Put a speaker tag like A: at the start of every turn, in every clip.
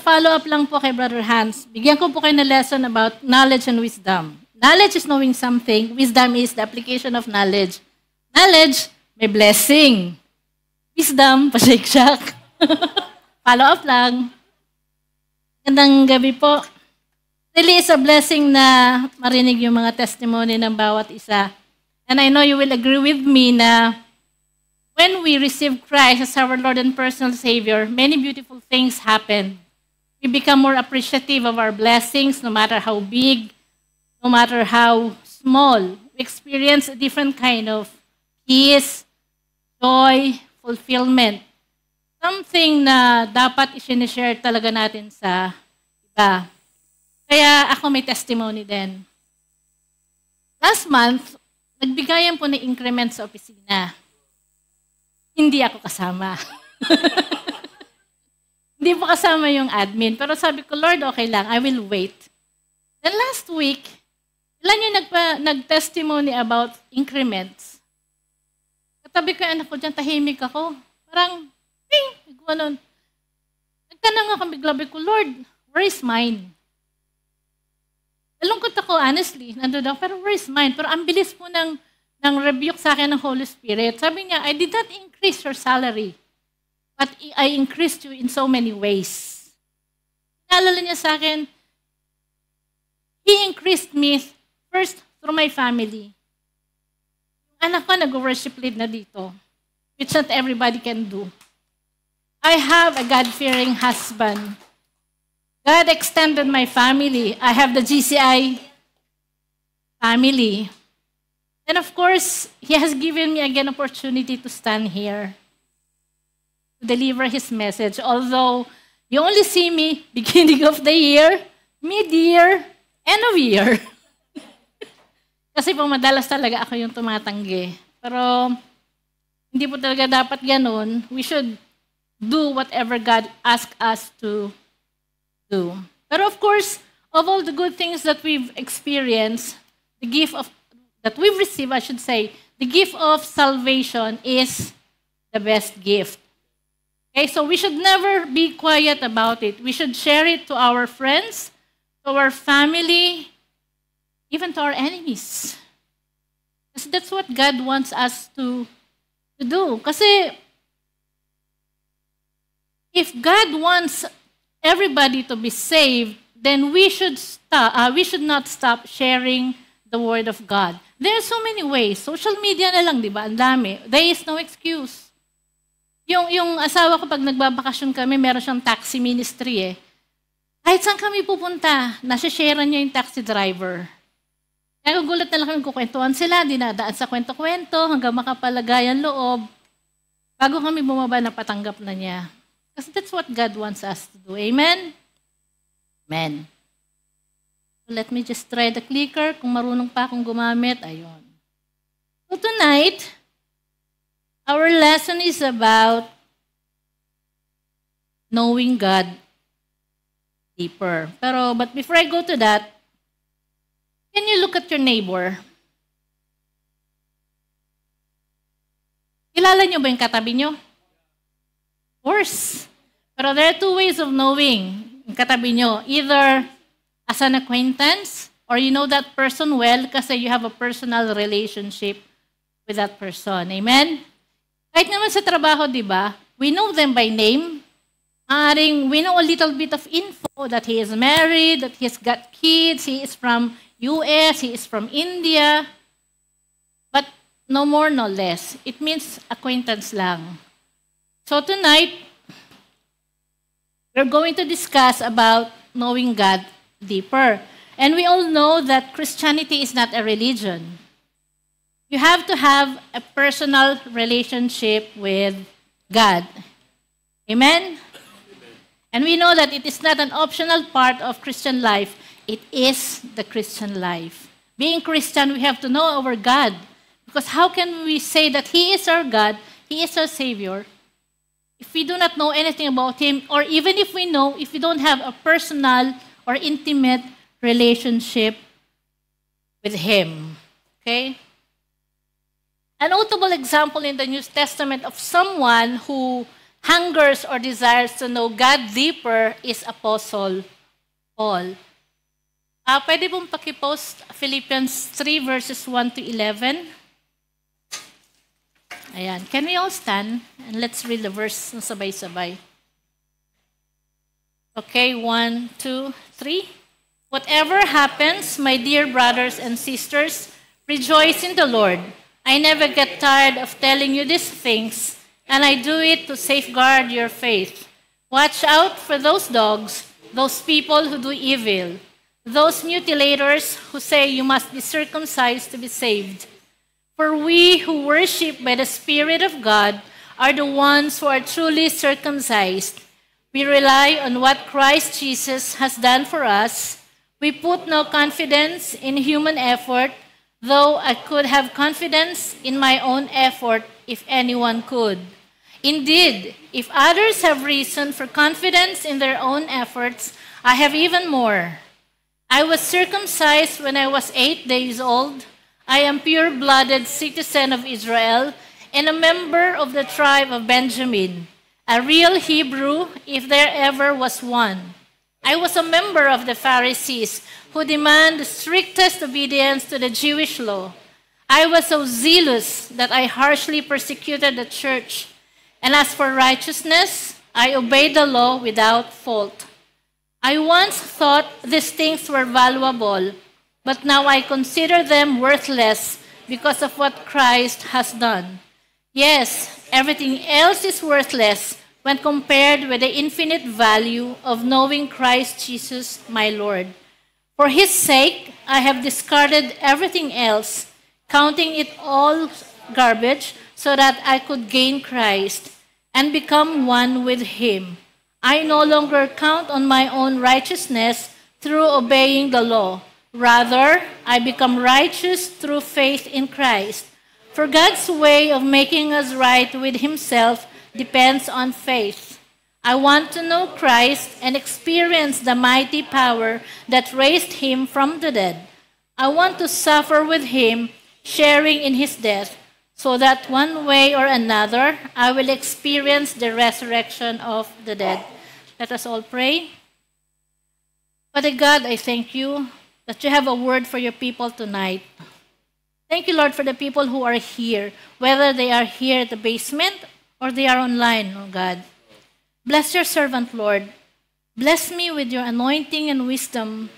A: follow-up lang po kay Brother Hans, bigyan ko po kayo na lesson about knowledge and wisdom. Knowledge is knowing something. Wisdom is the application of knowledge. Knowledge, may blessing. Wisdom, pa-shake-shack. Follow-up lang. Gandang gabi po. Really, it's a blessing na marinig yung mga testimony ng bawat isa. And I know you will agree with me na when we receive Christ as our Lord and personal Savior, many beautiful things happen. We become more appreciative of our blessings, no matter how big, no matter how small. We experience a different kind of peace, joy, fulfillment. Something na dapat i-share talaga natin sa iba. Kaya ako may testimony din. Last month, nagbigayan po ng increment sa opisina. Hindi ako kasama. Hindi po kasama yung admin. Pero sabi ko, Lord, okay lang, I will wait. Then last week, ilan yung nag-testimony about increments. Katabi ko yung anak ko dyan, tahimik ako. Parang, ping! Gano'n. Nagtanong ako, biglabi ko, Lord, where is mine? Nalungkot ako, honestly. Nandun ako, pero where is mine? Pero ang bilis po ng rebuke sa akin ng Holy Spirit. Sabi niya, I did not increase your salary, but I increased you in so many ways. Naalala niya sa akin, He increased me first through my family. Yung anak ko nag-worship lead na dito, which not everybody can do. I have a God-fearing husband. God extended my family. I have the GCI family. And of course, He has given me again opportunity to stand here, to deliver His message. Although, you only see me beginning of the year, mid-year, end of year. Kasi po madalas talaga ako yung tumatanggi. Pero, hindi po talaga dapat ganun. We should do whatever God asks us to do. Pero of course, of all the good things that we've experienced, the gift of that we've received, I should say, the gift of salvation is the best gift. Okay, so we should never be quiet about it. We should share it to our friends, to our family, even to our enemies. Because that's what God wants us to do. Kasi if God wants everybody to be saved, then we should not stop sharing the Word of God. There are so many ways. Social media na lang, di ba? Ang dami. There is no excuse. Yung asawa ko, pag nagbabakasyon kami, meron siyang taxi ministry eh. Kahit saan kami pupunta, nasa-share niya yung taxi driver. Kaya gulat na lang kami, kukwentuhan sila, dinadaan sa kwento-kwento, hanggang makapalagayan loob. Bago kami bumaba, napatanggap na niya. Kasi that's what God wants us to do. Amen? Amen. Let me just try the clicker. Kung marunong pa akong gumamit, ayun. So tonight, our lesson is about knowing God deeper. But before I go to that, can you look at your neighbor? Kilala niyo ba yung katabi niyo? Of course. Pero there are two ways of knowing yung katabi niyo. Either as an acquaintance, or you know that person well kasi you have a personal relationship with that person. Amen? Kahit naman sa trabaho, di ba? We know them by name. We know a little bit of info that he is married, that he's got kids, he is from US, he is from India. But no more, no less. It means acquaintance lang. So tonight, we're going to discuss about knowing God deeper. And we all know that Christianity is not a religion. You have to have a personal relationship with God. Amen? And we know that it is not an optional part of Christian life. It is the Christian life. Being Christian, we have to know our God. Because how can we say that He is our God, He is our Savior, if we do not know anything about Him, or even if we know, if we don't have a personal or intimate relationship with Him. Okay? A notable example in the New Testament of someone who hungers or desires to know God deeper is Apostle Paul. Pwede pong pakipost Philippians 3 verses 1 to 11. Ayan. Can we all stand? And let's read the verse na sabay-sabay. Okay, 1, 2, 3. Whatever happens, my dear brothers and sisters, rejoice in the Lord. I never get tired of telling you these things, and I do it to safeguard your faith. Watch out for those dogs, those people who do evil, those mutilators who say you must be circumcised to be saved. For we who worship by the Spirit of God are the ones who are truly circumcised. We rely on what Christ Jesus has done for us. We put no confidence in human effort, though I could have confidence in my own effort if anyone could. Indeed, if others have reason for confidence in their own efforts, I have even more. I was circumcised when I was 8 days old. I am pure-blooded citizen of Israel and a member of the tribe of Benjamin, a real Hebrew if there ever was one. I was a member of the Pharisees who demand the strictest obedience to the Jewish law. I was so zealous that I harshly persecuted the church. And as for righteousness, I obeyed the law without fault. I once thought these things were valuable, but now I consider them worthless because of what Christ has done. Yes, everything else is worthless when compared with the infinite value of knowing Christ Jesus, my Lord. For his sake, I have discarded everything else, counting it all garbage, so that I could gain Christ and become one with him. I no longer count on my own righteousness through obeying the law. Rather, I become righteous through faith in Christ. For God's way of making us right with himself depends on faith. I want to know Christ and experience the mighty power that raised him from the dead. I want to suffer with him, sharing in his death, so that one way or another I will experience the resurrection of the dead. Let us all pray. Father God, I thank you that you have a word for your people tonight. Thank you, Lord, for the people who are here, whether they are here at the basement or they are online, oh God. Bless your servant, Lord. Bless me with your anointing and wisdom.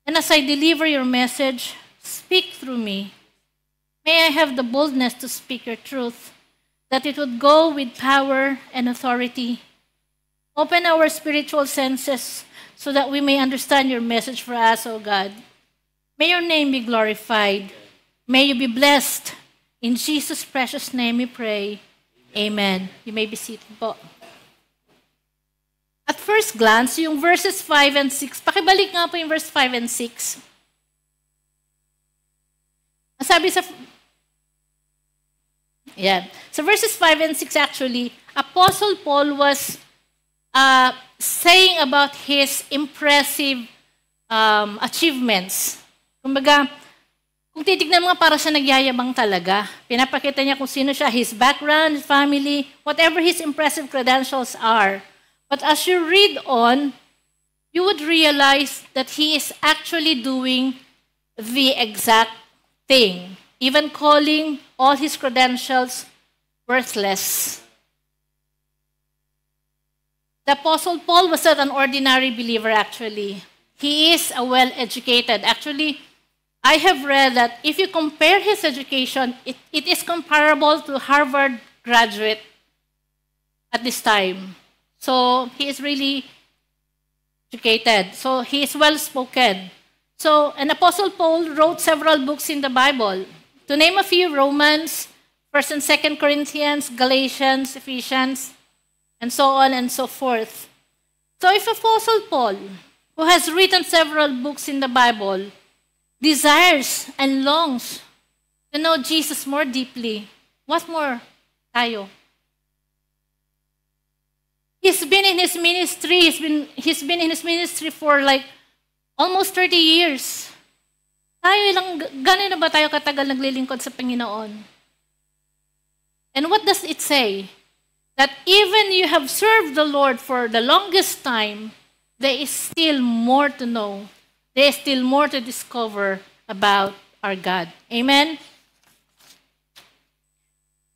A: And as I deliver your message, speak through me. May I have the boldness to speak your truth, that it would go with power and authority. Open our spiritual senses so that we may understand your message for us, O God. May your name be glorified. May you be blessed. In Jesus' precious name we pray. Amen. You may be seated po. At first glance, yung verses 5 and 6, pakibalik nga po yung verse 5 and 6. Sabi sa verses 5 and 6 actually, Apostle Paul was saying about his impressive achievements. Kumbaga, kung titignan mo para siya nagyayabang talaga. Pinapakita niya kung sino siya, his background, his family, whatever his impressive credentials are. But as you read on, you would realize that he is actually doing the exact thing, even calling all his credentials worthless. The Apostle Paul was not an ordinary believer, actually. He is a well-educated. Actually, I have read that if you compare his education, it is comparable to Harvard graduate at this time. So he is really educated. So he is well-spoken. So an Apostle Paul wrote several books in the Bible. To name a few, Romans, 1st and 2nd Corinthians, Galatians, Ephesians, and so on and so forth. So if Apostle Paul, who has written several books in the Bible, desires and longs to know Jesus more deeply, what more tayo? He's been in his ministry. He's been in his ministry for like almost 30 years. Gano'n na ba tayo katagal naglilingkod sa Panginoon? And what does it say? that even you have served the Lord for the longest time, there is still more to know. There is still more to discover about our God. Amen?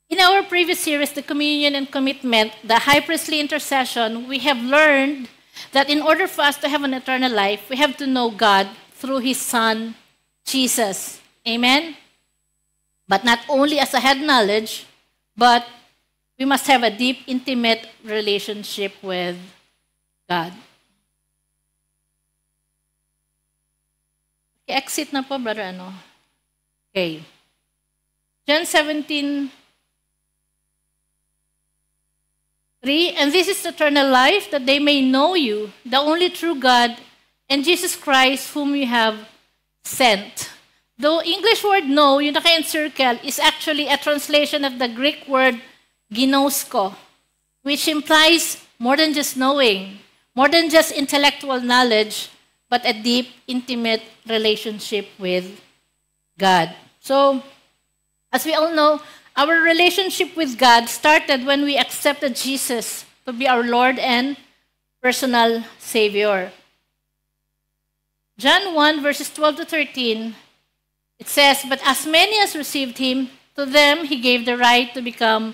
A: In our previous series, The Communion and Commitment, the High Priestly Intercession, we have learned that in order for us to have an eternal life, we have to know God through His Son, Jesus. Amen? But not only as a head knowledge, but we must have a deep, intimate relationship with God. Okay, exit na po, brother. Okay. John 17:3, and this is eternal life, that they may know you, the only true God, and Jesus Christ, whom you have sent. The English word know, yung naka-encircle, is actually a translation of the Greek word ginosko, which implies more than just knowing, more than just intellectual knowledge, but a deep, intimate relationship with God. So, as we all know, our relationship with God started when we accepted Jesus to be our Lord and personal Savior. John 1, verses 12 to 13, it says, "But as many as received Him, to them He gave the right to become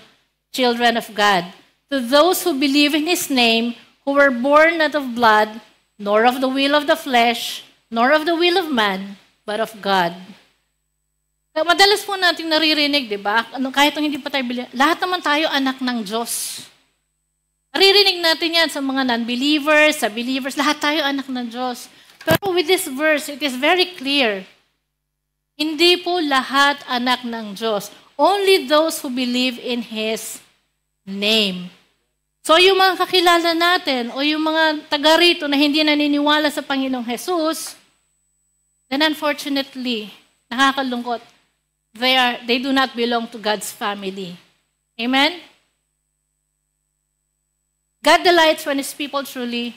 A: children of God, to those who believe in His name, who were born not of blood, nor of the will of the flesh, nor of the will of man, but of God." Madalas po natin naririnig, di ba? Kahit hindi pa tayo lahat naman tayo anak ng Diyos. Naririnig natin yan sa mga non-believers, sa believers, lahat tayo anak ng Diyos. Pero with this verse, it is very clear. Hindi po lahat anak ng Diyos. Only those who believe in His name. So yung mga kakilala natin o yung mga taga rito na hindi naniniwala sa Panginoong Jesus, then unfortunately, nakakalungkot, they do not belong to God's family. Amen? God delights when His people truly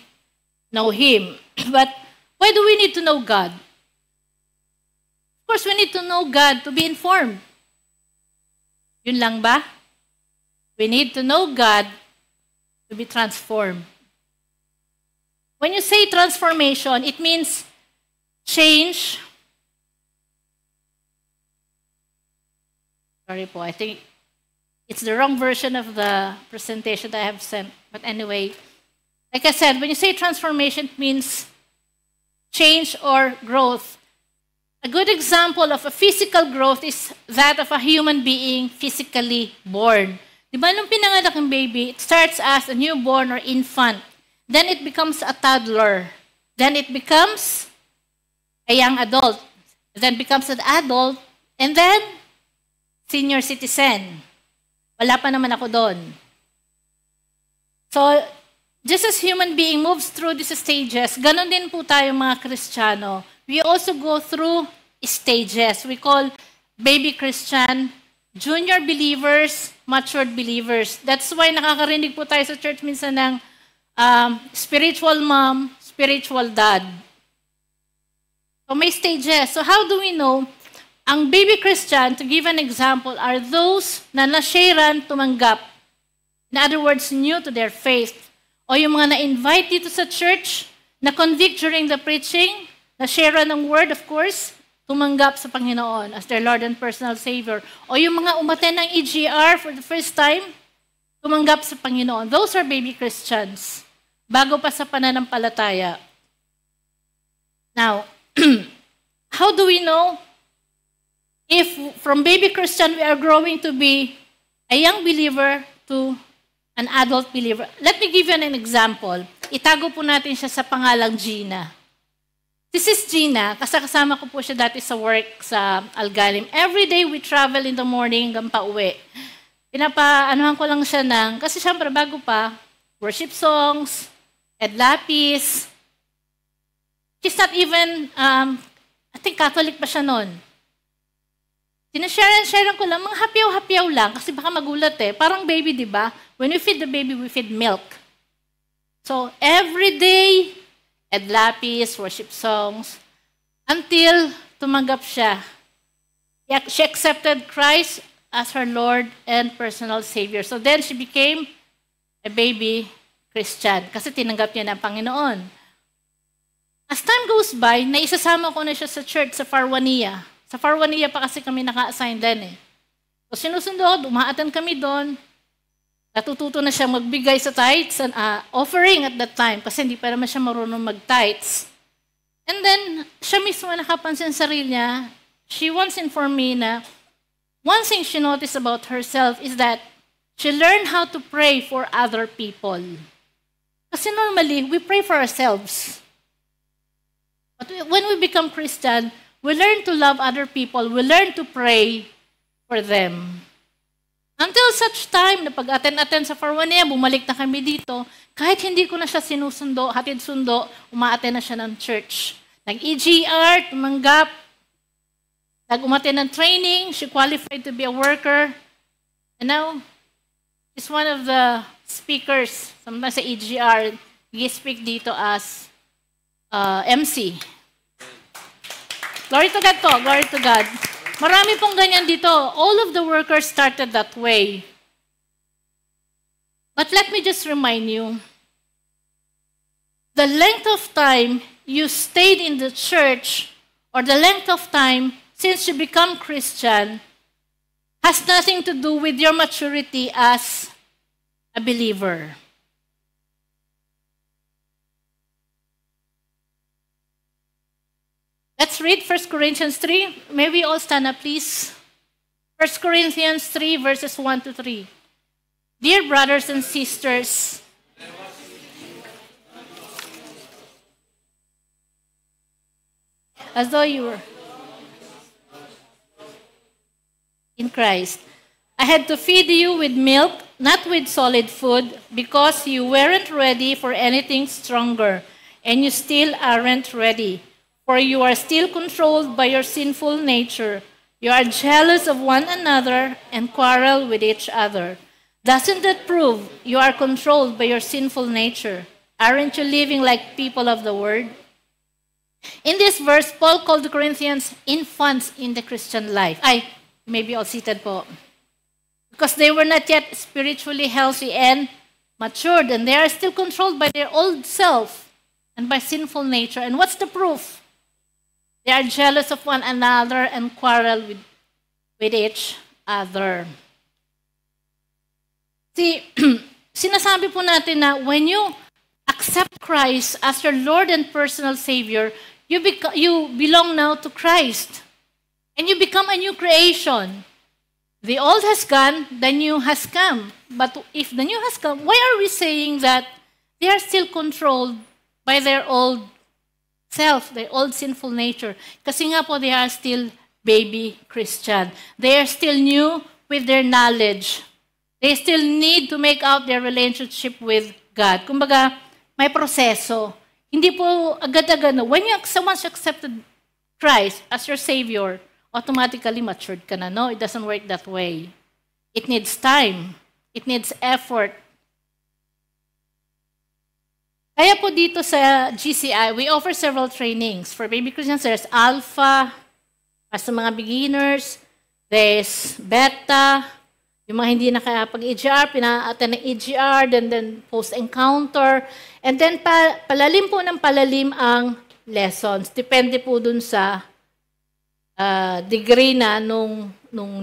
A: know Him. But why do we need to know God? Of course, we need to know God to be informed. Yun lang ba? We need to know God to be transformed. When you say transformation, it means change. Sorry po, I think it's the wrong version of the presentation that I have sent. But anyway, like I said, when you say transformation, it means change or growth. A good example of a physical growth is that of a human being physically born. Di ba nung pinanganak ng baby, it starts as a newborn or infant. Then it becomes a toddler. Then it becomes a young adult. Then becomes an adult. And then senior citizen. Wala pa naman ako doon. So, just as human being moves through these stages, ganun din po tayo mga Kristiyano. We also go through stages. We call baby Christian, junior believers, matured believers. That's why nakakarinig po tayo sa church minsan ng spiritual mom, spiritual dad. So may stages. So how do we know? Ang baby Christian, to give an example, are those na nasharean tumanggap. In other words, new to their faith. O yung mga na-invite dito sa church, na-convict during the preaching, na-sharean ng word, of course, tumanggap sa Panginoon as their Lord and personal Savior. O yung mga umaten ng EGR for the first time, tumanggap sa Panginoon. Those are baby Christians. Bago pa sa pananampalataya. Now, how do we know if from baby Christian we are growing to be a young believer to an adult believer? Let me give you an example. Itago po natin siya sa pangalang Gina. This is Gina. Kasama ko po siya dati sa work sa Algalim. Every day we travel in the morning hanggang pauwi. Pinapaanuhan ko lang siya kasi syempre bago pa, worship songs, Ed Lapis. She's not even, I think Catholic pa siya noon. Sinashare ko lang, mga hapyaw-hapyaw lang, kasi baka magulat Parang baby, di ba? When we feed the baby, we feed milk. So, every day, Ed Lapis, worship songs, until tumanggap siya. She accepted Christ as her Lord and personal Savior. So then she became a baby Christian kasi tinanggap niya ng Panginoon. As time goes by, naisasama ko na siya sa church sa Farwania. Sa Farwania pa kasi kami naka-assign din eh. So sinusundo, dumaatan kami doon. Natututo na siya magbigay sa tithes and offering at that time kasi hindi pa naman siya marunong mag-tithes. And then, siya mismo nakapansin sa sarili niya, she once informed me na one thing she noticed about herself is that she learned how to pray for other people. Kasi normally, we pray for ourselves. But when we become Christian, we learn to love other people. We learn to pray for them. Until such time na pag-attend sa Farwania, bumalik na kami dito, kahit hindi ko na siya sinusundo, hatid sundo, uma-attend na siya ng church. Nag-EGR, tumanggap, nag-umattend ng training, she qualified to be a worker, and now, she's one of the speakers, sometimes sa EGR, nag-speak dito as MC. Glory to God po, glory to God. Marami pong ganyan dito. All of the workers started that way. But let me just remind you, the length of time you stayed in the church or the length of time since you become Christian has nothing to do with your maturity as a believer. Let's read 1 Corinthians 3. May we all stand up, please? 1 Corinthians 3, verses 1 to 3. Dear brothers and sisters, as though you were in Christ, I had to feed you with milk, not with solid food, because you weren't ready for anything stronger, and you still aren't ready. For you are still controlled by your sinful nature. You are jealous of one another and quarrel with each other. Doesn't that prove you are controlled by your sinful nature? Aren't you living like people of the world? In this verse, Paul called the Corinthians infants in the Christian life. You may be all seated po. Because they were not yet spiritually healthy and matured, and they are still controlled by their old self and by sinful nature. And what's the proof? They are jealous of one another and quarrel with each other. See, sinasabi po natin na when you accept Christ as your Lord and personal Savior, you belong now to Christ. And you become a new creation. The old has gone, the new has come. But if the new has come, why are we saying that they are still controlled by their old self, their old sinful nature? Kasi nga po, they are still baby Christian. They are still new with their knowledge. They still need to make out their relationship with God. Kumbaga, may proseso. Hindi po agad-agad. When someone accepted Christ as your Savior, automatically matured ka na. No, it doesn't work that way. It needs time. It needs effort. Kaya po dito sa GCI, we offer several trainings. For baby Christians, there's Alpha, as sa mga beginners, there's Beta, yung mga hindi nakapag-EGR, pina-attend ng EGR, then post-encounter, and then palalim po ng palalim ang lessons. Depende po dun sa degree na nung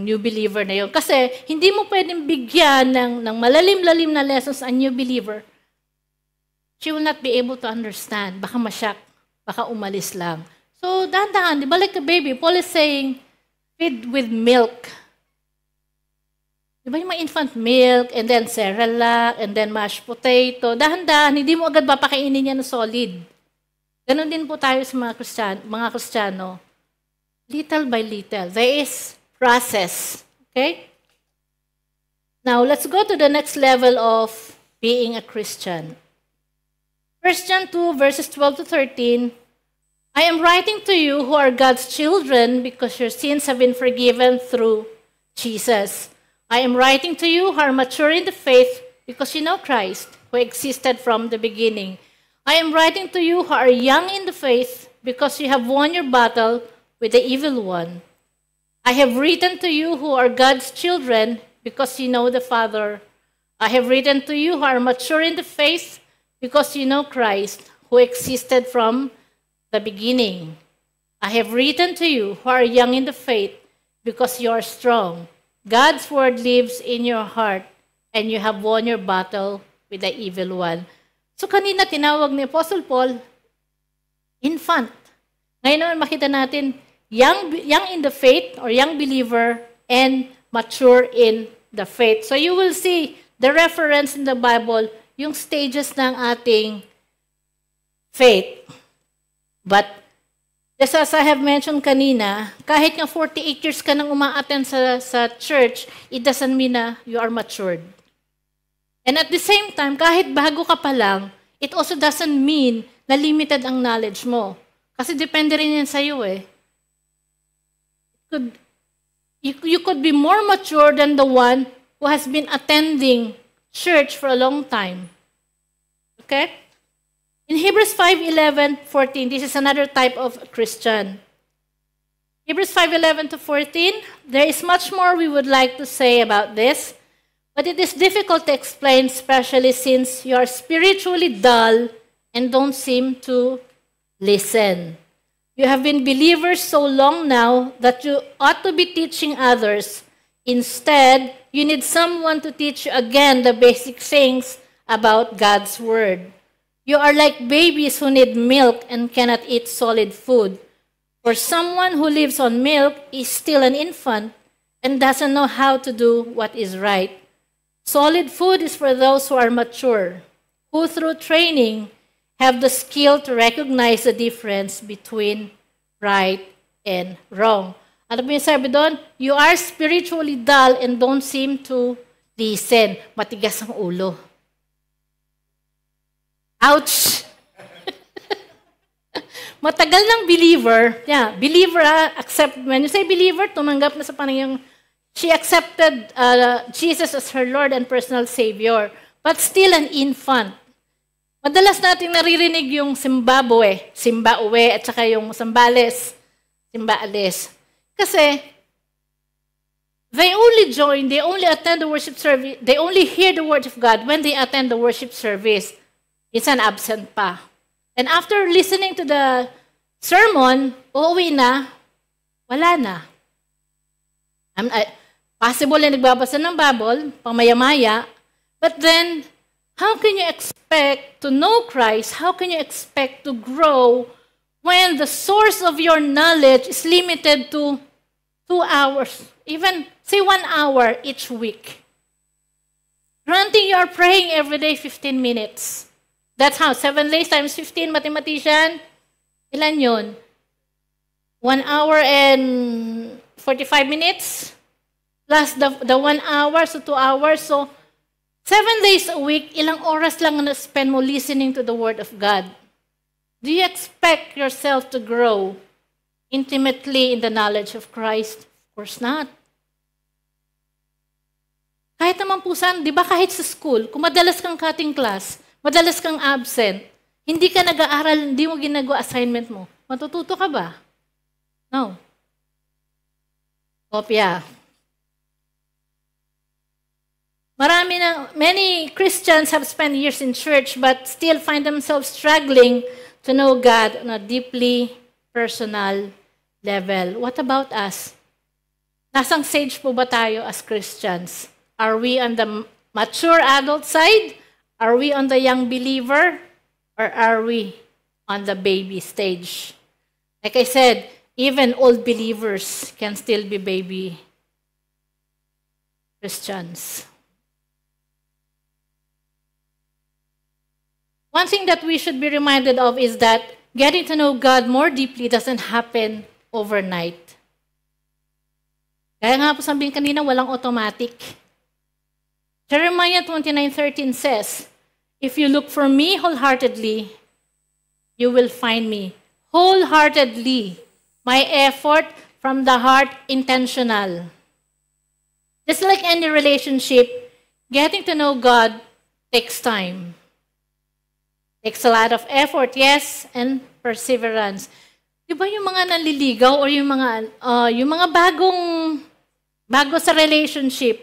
A: new believer na yun. Kasi hindi mo pwedeng bigyan ng malalim-lalim na lessons ang new believer. She will not be able to understand. Baka masyak, baka umalis lang. So, dahan-dahan, di ba like a baby, Paul is saying, feed with milk. Di ba yung mga infant milk, and then Cerelac, and then mashed potato. Dahan-dahan, hindi mo agad papakainin niya ng solid. Ganon din po tayo sa mga Kristiyano. Little by little. There is process. Okay? Now, let's go to the next level of being a Christian. 1 John 2, verses 12 to 13, I am writing to you who are God's children because your sins have been forgiven through Jesus. I am writing to you who are mature in the faith because you know Christ, who existed from the beginning. I am writing to you who are young in the faith because you have won your battle with the evil one. I have written to you who are God's children because you know the Father. I have written to you who are mature in the faith because you know Christ, who existed from the beginning. I have written to you who are young in the faith because you are strong. God's word lives in your heart and you have won your battle with the evil one. So kanina tinawag ni Apostle Paul, infant. Ngayon naman makita natin, young in the faith or young believer and mature in the faith. So you will see the reference in the Bible, yung stages ng ating faith. But just as I have mentioned kanina, kahit nga 48 years ka nang uma-attend sa church, it doesn't mean na you are matured. And at the same time, kahit bago ka pa lang, it also doesn't mean na limited ang knowledge mo. Kasi depende rin yan sa'yo eh. You could be more mature than the one who has been attending church for a long time. Okay? In Hebrews 5:11-14, this is another type of Christian. Hebrews 5:11-14, there is much more we would like to say about this, but it is difficult to explain, especially since you are spiritually dull and don't seem to listen. You have been believers so long now that you ought to be teaching others. Instead, you need someone to teach you again the basic things about God's Word. You are like babies who need milk and cannot eat solid food. For someone who lives on milk is still an infant and doesn't know how to do what is right. Solid food is for those who are mature, who through training have the skill to recognize the difference between right and wrong. Ano po yung sabi doon? You are spiritually dull and don't seem to listen. Matigas ang ulo. Ouch! Matagal ng believer, believer, accept, when you say believer, tumanggap na sa panayang, she accepted Jesus as her Lord and personal Savior, but still an infant. Madalas nating naririnig yung Zimbabwe, Simbaue, at saka yung Sambales, Simbales. Kasi, they only join, they only attend the worship service, they only hear the word of God when they attend the worship service. It's an absent pa. And after listening to the sermon, uuwi na, wala na. Possible na nagbabasa ng Bible, pamaya-maya, but then, how can you expect to know Christ? How can you expect to grow when the source of your knowledge is limited to 2 hours? Even, say 1 hour each week. Granting you are praying every day 15 minutes. That's how, 7 days times 15, mathematician, ilan yun? 1 hour and 45 minutes? Plus the 1 hour, so 2 hours, so 7 days a week, ilang oras lang na spend mo listening to the Word of God? Do you expect yourself to grow intimately in the knowledge of Christ? Of course not. Kahit naman po saan, di ba kahit sa school, kung madalas kang cutting class, madalas kang absent, hindi ka nag-aaral, hindi mo ginagawa assignment mo, matututo ka ba? No. Kopya. Many Christians have spent years in church but still find themselves struggling to know God on a deeply personal level. What about us? Nasang stage po ba tayo as Christians? Are we on the mature adult side? Are we on the young believer? Or are we on the baby stage? Like I said, even old believers can still be baby Christians. One thing that we should be reminded of is that getting to know God more deeply doesn't happen overnight. Kaya nga po sabihin kanina, walang automatic. Jeremiah 29:13 says, "If you look for me wholeheartedly, you will find me." Wholeheartedly. My effort from the heart, intentional. Just like any relationship, getting to know God takes time. Takes a lot of effort, yes, and perseverance. Di ba yung mga nanliligaw or yung mga bago sa relationship,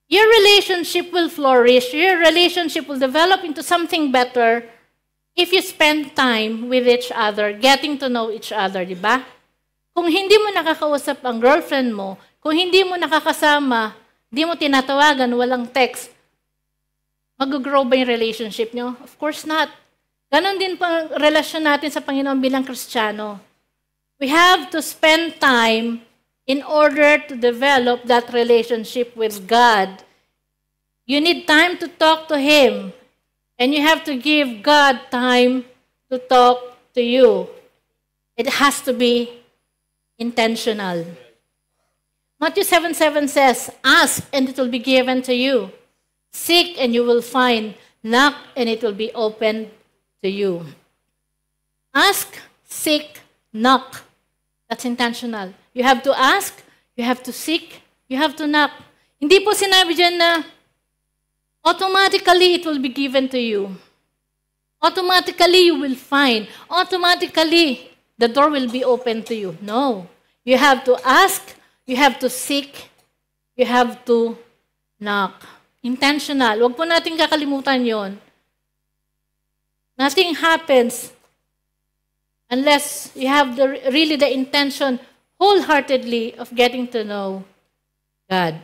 A: your relationship will flourish, your relationship will develop into something better if you spend time with each other, getting to know each other, di ba? Kung hindi mo nakakausap ang girlfriend mo, kung hindi mo nakakasama, hindi mo tinatawagan, walang text, mag-grow ba yung relationship nyo? Of course not. Ganon din po ang relasyon natin sa Panginoon bilang Kristiyano. We have to spend time in order to develop that relationship with God. You need time to talk to Him. And you have to give God time to talk to you. It has to be intentional. Matthew 7:7 says, ask and it will be given to you. Seek and you will find. Knock and it will be opened to you. Ask, seek, knock. That's intentional. You have to ask, you have to seek, you have to knock. Hindi po sinabi dyan na automatically it will be given to you. Automatically you will find. Automatically the door will be open to you. No. You have to ask, you have to seek, you have to knock. Intentional. Huwag po natin kakalimutan yon. Nothing happens unless you have really the intention wholeheartedly of getting to know God.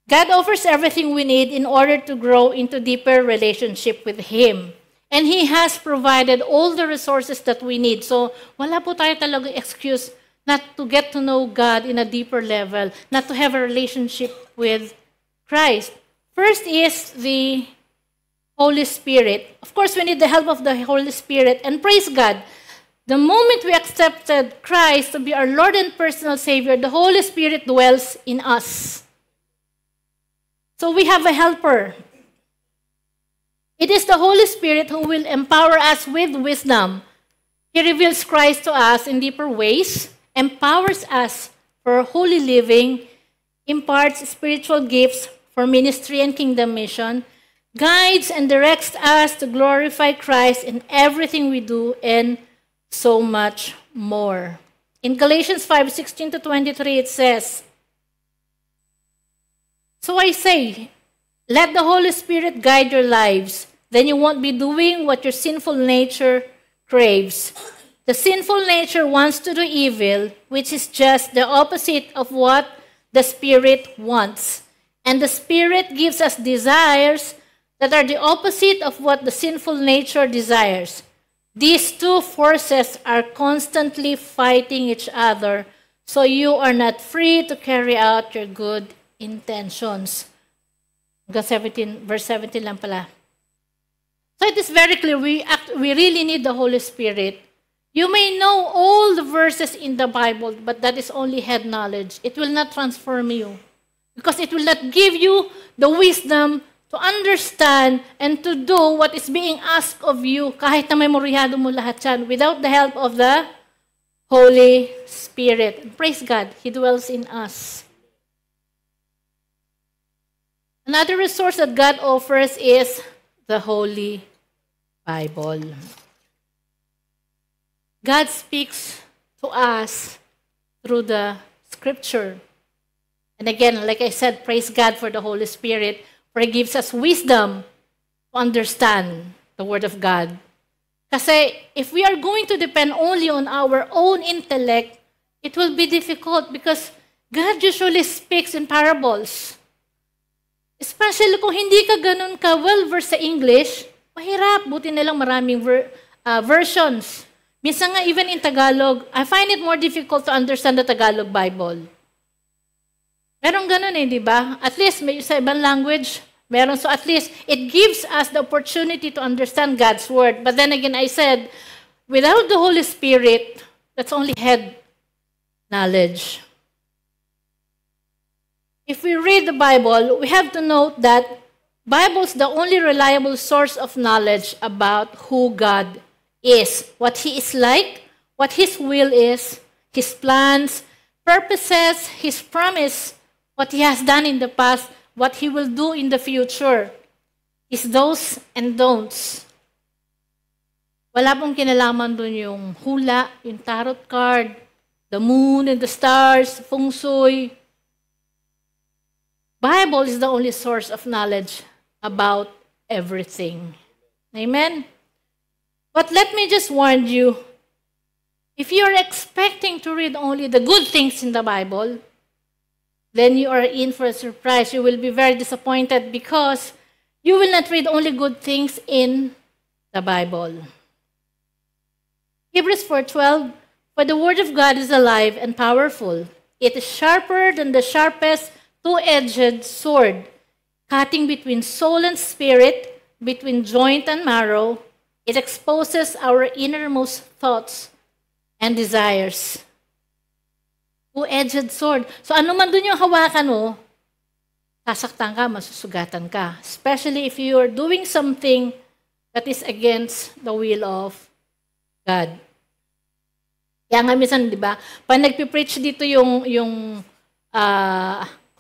A: God offers everything we need in order to grow into deeper relationship with Him. And He has provided all the resources that we need. So, wala po tayo talaga excuse not to get to know God in a deeper level, not to have a relationship with Christ. First is the Holy Spirit. Of course, we need the help of the Holy Spirit. And praise God, the moment we accepted Christ to be our Lord and personal Savior, the Holy Spirit dwells in us. So we have a helper. It is the Holy Spirit who will empower us with wisdom. He reveals Christ to us in deeper ways, empowers us for holy living, imparts spiritual gifts for ministry and kingdom mission, guides and directs us to glorify Christ in everything we do, and so much more. In Galatians 5:16-23, it says, so I say, let the Holy Spirit guide your lives. Then you won't be doing what your sinful nature craves. The sinful nature wants to do evil, which is just the opposite of what the Spirit wants. And the Spirit gives us desires that are the opposite of what the sinful nature desires. These two forces are constantly fighting each other, so you are not free to carry out your good intentions. Verse 17 lang pala. So it is very clear, we really need the Holy Spirit. You may know all the verses in the Bible, but that is only head knowledge. It will not transform you. Because it will not give you the wisdom to understand and to do what is being asked of you, kahit na memoryado mo lahat yan, without the help of the Holy Spirit. Praise God, He dwells in us. Another resource that God offers is the Holy Bible. God speaks to us through the Scripture. And again, like I said, praise God for the Holy Spirit, for He gives us wisdom to understand the Word of God. Kasi if we are going to depend only on our own intellect, it will be difficult because God usually speaks in parables. Especially kung hindi ka ganun ka well-versed sa English, mahirap. Buti na lang maraming versions. Minsan nga, even in Tagalog, I find it more difficult to understand the Tagalog Bible. Merong ganun di ba? At least, may sa ibang language, meron. So at least, it gives us the opportunity to understand God's Word. But then again, I said, without the Holy Spirit, that's only head knowledge. If we read the Bible, we have to note that Bible is the only reliable source of knowledge about who God is, what He is like, what His will is, His plans, purposes, His promise, what He has done in the past, what He will do in the future. His do's and don'ts. Wala pong kinalaman dun yung hula, yung tarot card, the moon and the stars, feng shui. Bible is the only source of knowledge about everything. Amen? But let me just warn you, if you're expecting to read only the good things in the Bible, then you are in for a surprise. You will be very disappointed because you will not read only good things in the Bible. Hebrews 4:12, for the word of God is alive and powerful. It is sharper than the sharpest two-edged sword, cutting between soul and spirit, between joint and marrow. It exposes our innermost thoughts and desires. Two-edged sword. So ano man dun yung hawakan mo, sasaktan ka, masusugatan ka. Especially if you are doing something that is against the will of God. Kaya nga minsan, di ba, pag nagpipreach dito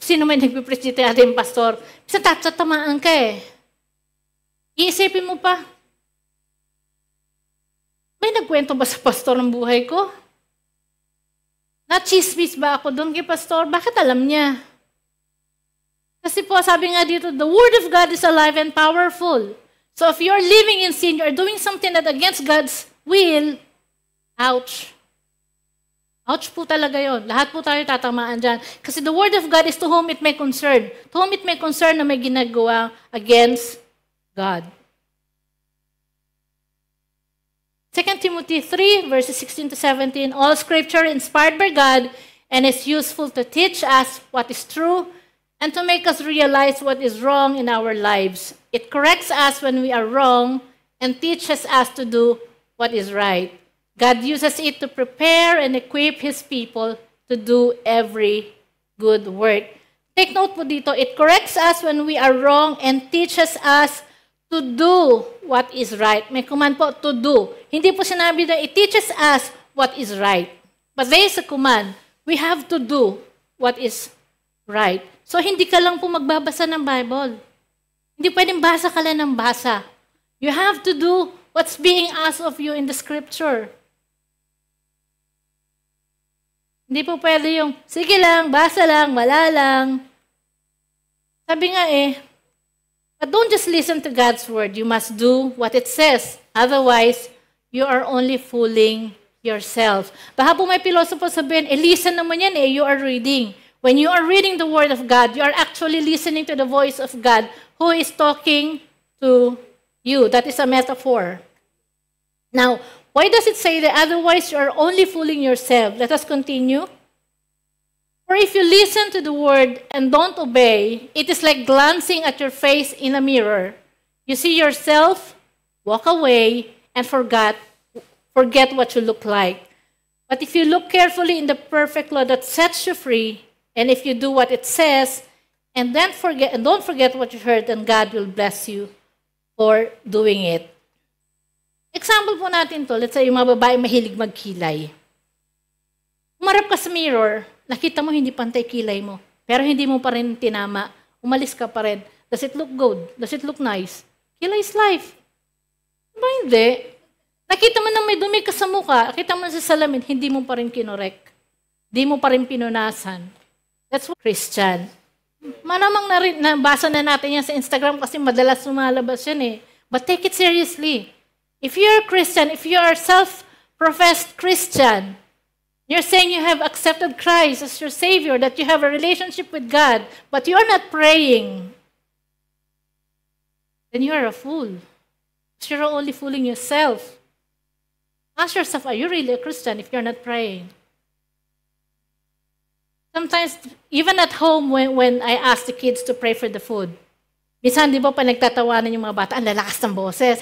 A: sino man nagpipreach dito ating pastor, minsan tatamaan ka eh. Iisipin mo pa, may nagkwento ba sa pastor ng buhay ko? Na-chismis ba ako doon kay pastor? Bakit alam niya? Kasi po, sabi nga dito, the word of God is alive and powerful. So if you're living in sin, you're doing something that against God's will, ouch. Ouch po talaga yon. Lahat po tayo tatamaan dyan. Kasi the word of God is to whom it may concern. To whom it may concern na may ginagawa against God. 2 Timothy 3, verses 16 to 17, all scripture inspired by God and is useful to teach us what is true and to make us realize what is wrong in our lives. It corrects us when we are wrong and teaches us to do what is right. God uses it to prepare and equip His people to do every good work. Take note po dito, it corrects us when we are wrong and teaches us to do what is right. May command po, to do. Hindi po sinabi na it teaches us what is right. But there is a command. We have to do what is right. So hindi ka lang po magbabasa ng Bible. Hindi pwedeng basa ka lang ng basa. You have to do what's being asked of you in the scripture. Hindi po pwede yung, sige lang, basa lang, wala lang. Sabi nga but don't just listen to God's word. You must do what it says. Otherwise, you are only fooling yourself. Baka po may philosopher sabihin, listen naman yan you are reading. When you are reading the word of God, you are actually listening to the voice of God who is talking to you. That is a metaphor. Now, why does it say that otherwise you are only fooling yourself? Let us continue. For if you listen to the word and don't obey, it is like glancing at your face in a mirror. You see yourself, walk away, and forget what you look like. But if you look carefully in the perfect law that sets you free, and if you do what it says, and don't forget what you heard, then God will bless you for doing it. Example po natin to, let's say yung mga babae mahilig magkilay. Umarap ka sa mirror, nakita mo hindi pantay kilay mo, pero hindi mo pa rin tinama, umalis ka pa rin. Does it look good? Does it look nice? Kilay is life. Ba hindi? Nakita mo na may dumi ka sa mukha, nakita mo na sa salamin, hindi mo pa rin kinorek. Hindi mo pa rin pinunasan. That's what Christian. Malamang nabasa na natin yan sa Instagram kasi madalas lumalabas yan But take it seriously. If you're a Christian, if you are self-professed Christian, you're saying you have accepted Christ as your Savior, that you have a relationship with God, but you are not praying, then you are a fool. You're only fooling yourself. Ask yourself, are you really a Christian if you're not praying? Sometimes, even at home, when I ask the kids to pray for the food, minsan, di ba, pa nagtatawanan yung mga bata, ang lalakas ng boses,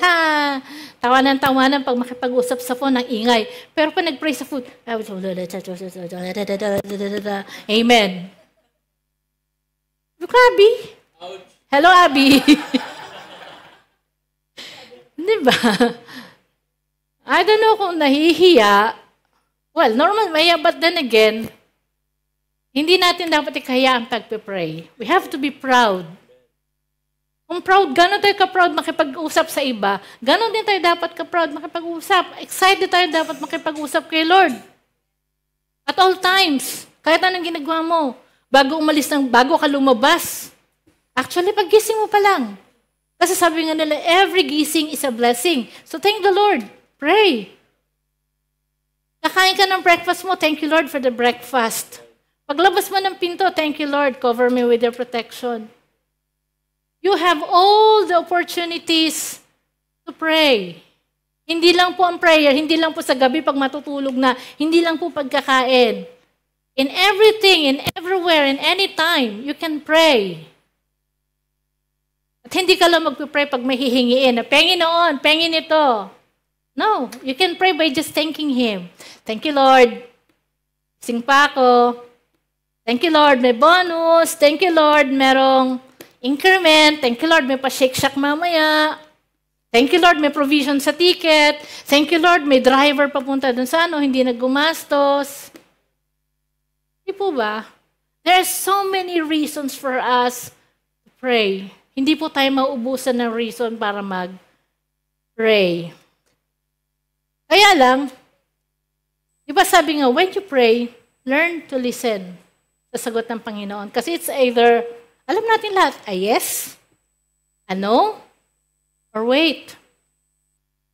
A: tawanan-tawanan pag makipag-usap sa phone, ang ingay. Pero pag nag-pray sa food, Amen. Look, Abby. Hello, Abby. Di ba? I don't know kung nahihiya. Well, normal, maya, but then again, hindi natin dapat ikahiyaan pag-pray. We have to be proud. Kung proud, gano'n tayo ka-proud makipag-usap sa iba, gano'n din tayo dapat ka-proud makipag-usap. Excited tayo dapat makipag-usap kay Lord. At all times, kahit anong ginagawa mo. bago ka lumabas. Actually, paggising mo pa lang. Kasi sabi nga nila, every gising is a blessing. So thank the Lord. Pray. Nakain ka ng breakfast mo, thank you Lord for the breakfast. Paglabas mo ng pinto, thank you Lord, cover me with your protection. You have all the opportunities to pray. Hindi lang po ang prayer, hindi lang po sa gabi pag matutulog na, hindi lang po pagkakain. In everything, in everywhere, in any time, you can pray. At hindi ka lang magpipray pag may hihingiin na, Panginoon, pengin ito. No, you can pray by just thanking Him. Thank you, Lord. Sing pa ako. Thank you, Lord, may bonus. Thank you, Lord, merong increment. Thank you, Lord, may pa-shake-shack mamaya. Thank you, Lord, may provision sa ticket. Thank you, Lord, may driver papunta dun sa hindi naggumastos. Di po ba? There are so many reasons for us to pray. Hindi po tayo maubusan ng reason para mag-pray. Kaya lang, di ba sabi nga, when you pray, learn to listen sa sagot ng Panginoon. Kasi it's either, alam natin lahat, a yes, a no, or wait.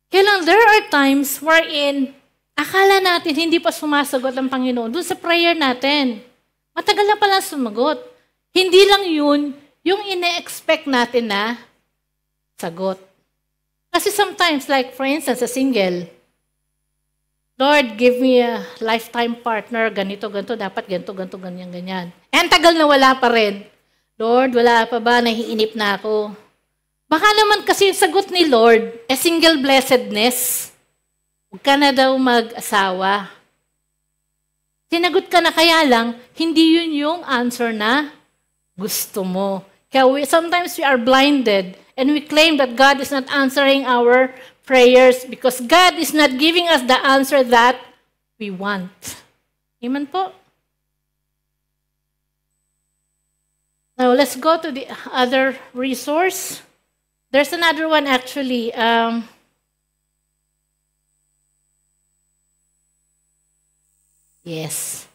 A: Kaya lang, there are times wherein akala natin hindi pa sumasagot ang Panginoon dun sa prayer natin. Matagal na pala sumagot. Hindi lang yun yung ine-expect natin na sagot. Kasi sometimes, like for instance, a single, Lord, give me a lifetime partner, ganito, ganito, dapat ganito, ganito, ganyan, ganyan. And tagal na wala pa rin. Lord, wala pa ba? Nahiinip na ako. Baka naman kasi yung sagot ni Lord, single blessedness. Huwag ka na daw mag-asawa. Sinagot ka na kaya lang, hindi yun yung answer na gusto mo. Kaya sometimes we are blinded and we claim that God is not answering our prayers because God is not giving us the answer that we want. Amen po? Now, let's go to the other resource. There's another one actually. Yes.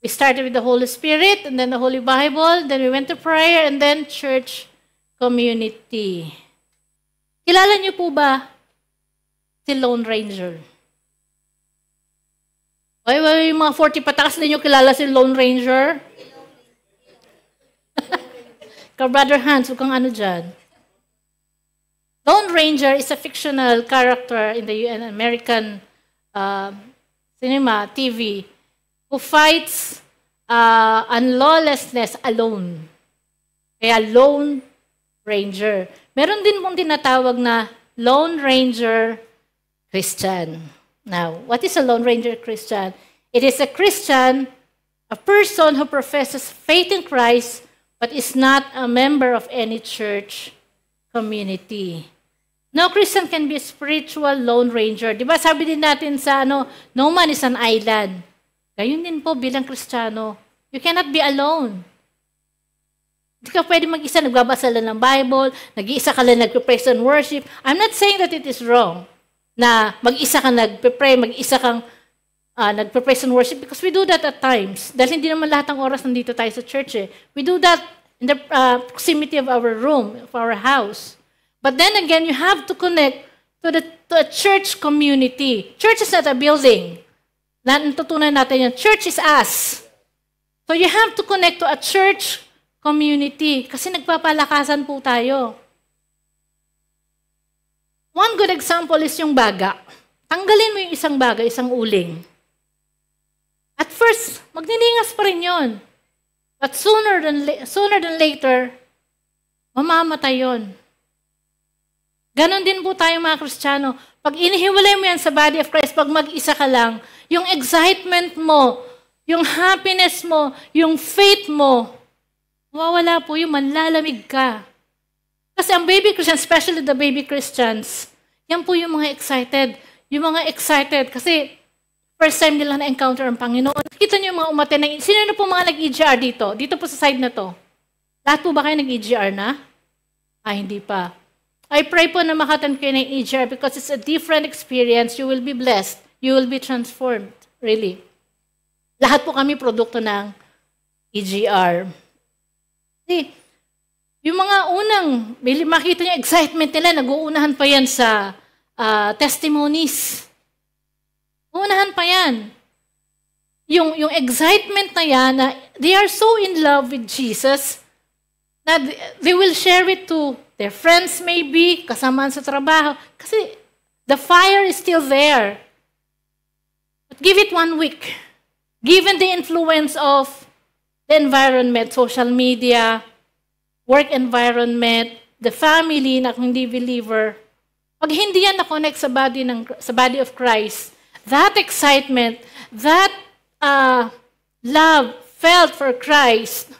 A: We started with the Holy Spirit, and then the Holy Bible, then we went to prayer, and then church community. Kilala niyo po ba si Lone Ranger? Ay, yung mga 40 patakas din niyo kilala si Lone Ranger? Ka-Brother Hans, huwag kang ano dyan. Lone Ranger is a fictional character in the American cinema, TV, who fights unlawlessness alone. Kaya Lone Ranger. Meron din mong tinatawag na Lone Ranger Christian. Now, what is a Lone Ranger Christian? It is a Christian, a person who professes faith in Christ but is not a member of any church community. No Christian can be a spiritual Lone Ranger. Di ba sabi din natin sa no man is an island. Gayun din po bilang Kristiyano. You cannot be alone. Hindi ka pwede mag-isa, nagbabasa lang ng Bible, nag-iisa ka lang nagpe-praise and worship. I'm not saying that it is wrong na mag-isa ka nagpe-pray, mag-isa kang nagpe-praise and worship because we do that at times. Dahil hindi naman lahat ng oras nandito tayo sa church eh. We do that in the proximity of our room, of our house. But then again, you have to connect to a church community. Church is not a building. Natutunan natin yan. Church is us. So you have to connect to a church community kasi nagpapalakasan po tayo. One good example is yung baga. Tanggalin mo yung isang baga, isang uling. At first, magniningas pa rin yun. But sooner than later, mamamatay yun. Ganon din po tayo mga Kristiyano. Pag inihiwalay mo yan sa body of Christ, pag mag-isa ka lang, yung excitement mo, yung happiness mo, yung faith mo, mawawala po yung manlalamig ka. Kasi ang baby Christians, especially the baby Christians, yan po yung mga excited. Yung mga excited kasi first time nila na-encounter ang Panginoon. Kita niyo yung mga umaten. Sino na po mga nag-EGR dito? Dito po sa side na to. Lahat po ba kayo nag-EGR na? Hindi pa. I pray po na makatan kayo ng EGR because it's a different experience. You will be blessed. You will be transformed. Really. Lahat po kami produkto ng EGR. See, yung mga unang, makita niyo excitement nila, nag-uunahan pa yan sa testimonies. Uunahan pa yan. Yung excitement na yan, na they are so in love with Jesus, na they will share it to their friends maybe, kasamaan sa trabaho. Kasi the fire is still there. But give it 1 week. Given the influence of the environment, social media, work environment, the family na kung hindi believer, pag hindi yan na-connect sa body of Christ, that excitement, that love felt for Christ,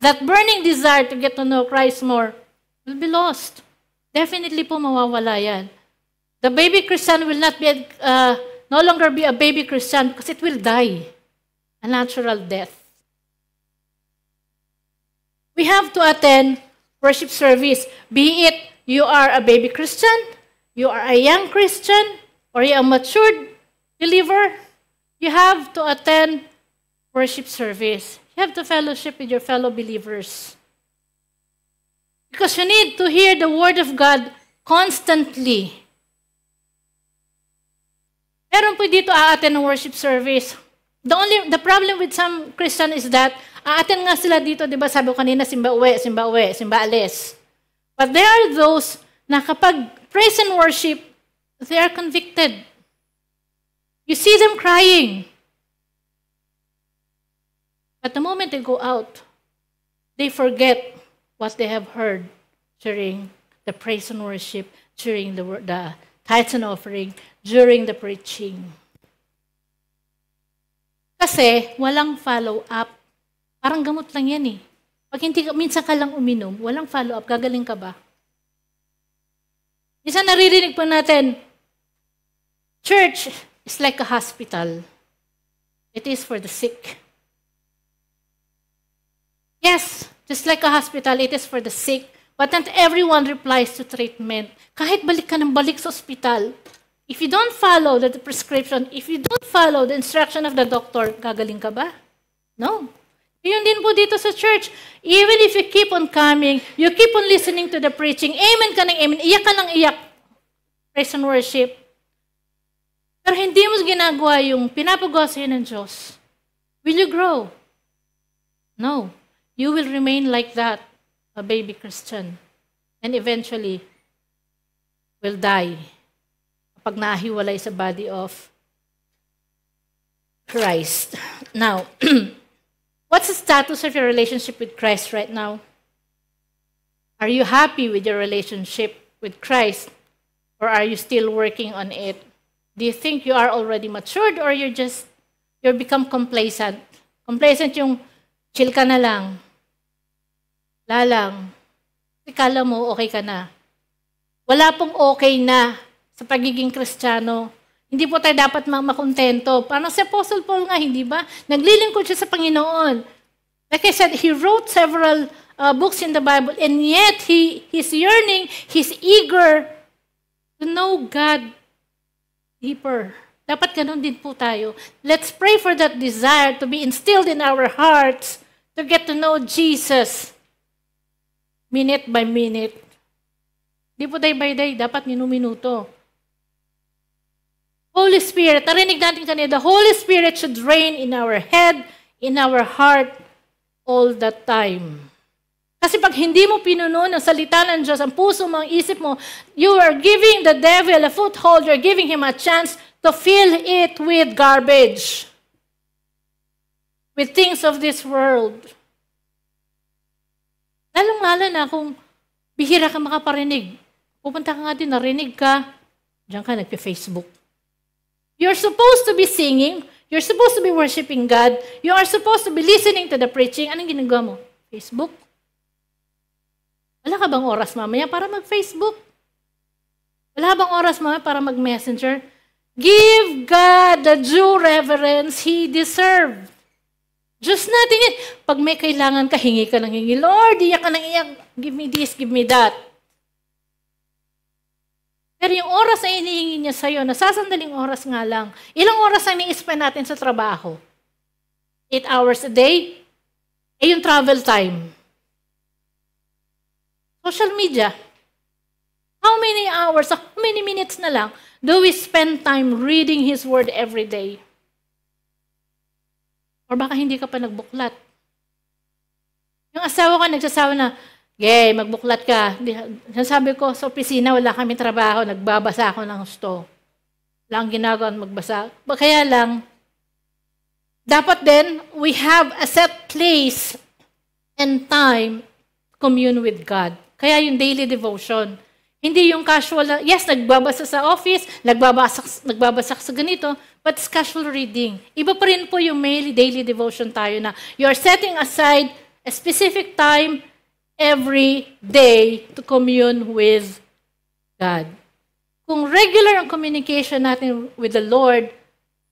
A: that burning desire to get to know Christ more, will be lost. Definitely po mawawala yan. The baby Christian will not be, no longer be a baby Christian because it will die. A natural death. We have to attend worship service. Be it you are a baby Christian, you are a young Christian, or you are a matured believer, you have to attend worship service. You have to fellowship with your fellow believers. Because you need to hear the Word of God constantly. Meron po dito a-attend ng worship service. The problem with some Christian is that a-attend nga sila dito, di ba sabi ko kanina, simba uwi, simba alis. But there are those na kapag praise and worship, they are convicted. You see them crying. But the moment they go out, they forget what they have heard during the praise and worship, during the tithes and offering, during the preaching. Kasi walang follow-up. Parang gamot lang yan eh. Pag hindi, minsan ka lang uminom, walang follow-up, gagaling ka ba? Minsan naririnig po natin, church is like a hospital. It is for the sick. Yes, just like a hospital, it is for the sick. But not everyone replies to treatment. Kahit balik ka ng balik sa ospital, if you don't follow the prescription, if you don't follow the instruction of the doctor, gagaling ka ba? No. Yun din po dito sa church. Even if you keep on coming, you keep on listening to the preaching, amen ka ng amen, iyak ka ng iyak, praise and worship. Pero hindi mo ginagawa yung pinapagawa sa'yo ng Diyos. Will you grow? No. You will remain like that, a baby Christian. And eventually, will die kapag nahiwalay sa body of Christ. Now, what's the status of your relationship with Christ right now? Are you happy with your relationship with Christ? Or are you still working on it? Do you think you are already matured or you're become complacent? Complacent yung chill ka na lang. Lalang. Ikala mo okay ka na. Wala pong okay na sa pagiging Kristiyano. Hindi po tayo dapat makontento. Parang si Apostle Paul nga, hindi ba? Naglilingkod siya sa Panginoon. Like I said, he wrote several books in the Bible, and yet he's yearning, he's eager to know God deeper. Dapat ganun din po tayo. Let's pray for that desire to be instilled in our hearts to get to know Jesus minute by minute. Di po day by day, dapat minuminuto. Holy Spirit, narinig natin kanina, the Holy Spirit should reign in our head, in our heart, all the time. Kasi pag hindi mo pinuno ng salita ng Diyos, ang puso mo, ang isip mo, you are giving the devil a foothold, you're giving him a chance to fill it with garbage. With things of this world. Lalong-lalo na kung bihira ka makaparinig. Pupunta ka nga din, narinig ka, diyan ka nagpe-Facebook. You're supposed to be singing, you're supposed to be worshiping God, you are supposed to be listening to the preaching. Anong ginagawa mo? Facebook? Wala ka bang oras mamaya para mag-Facebook? Wala bang oras mamaya para mag-Messenger? Give God the due reverence He deserves. Diyos natin yan. Pag may kailangan ka, hingi ka ng hingi. Lord, iyak ka ng iyak. Give me this, give me that. Pero yung oras na inihingi niya sa'yo, nasasandaling oras nga lang. Ilang oras ang ni-spend natin sa trabaho? 8 hours a day? Eh yung travel time. Social media. How many hours, how many minutes na lang do we spend time reading His Word every day? Or baka hindi ka pa nagbuklat. Yung asawa ko, nagsasawa na, magbuklat ka. Sabi ko, sa opisina, wala kami trabaho, nagbabasa ako ng gusto. Wala akong ginagawa magbasa. Kaya lang, dapat din, we have a set place and time commune with God. Kaya yung daily devotion. Hindi yung casual, yes, nagbabasa sa office, nagbabasa sa ganito, but it's casual reading. Iba pa rin po yung daily devotion tayo na you're setting aside a specific time every day to commune with God. Kung regular ang communication natin with the Lord,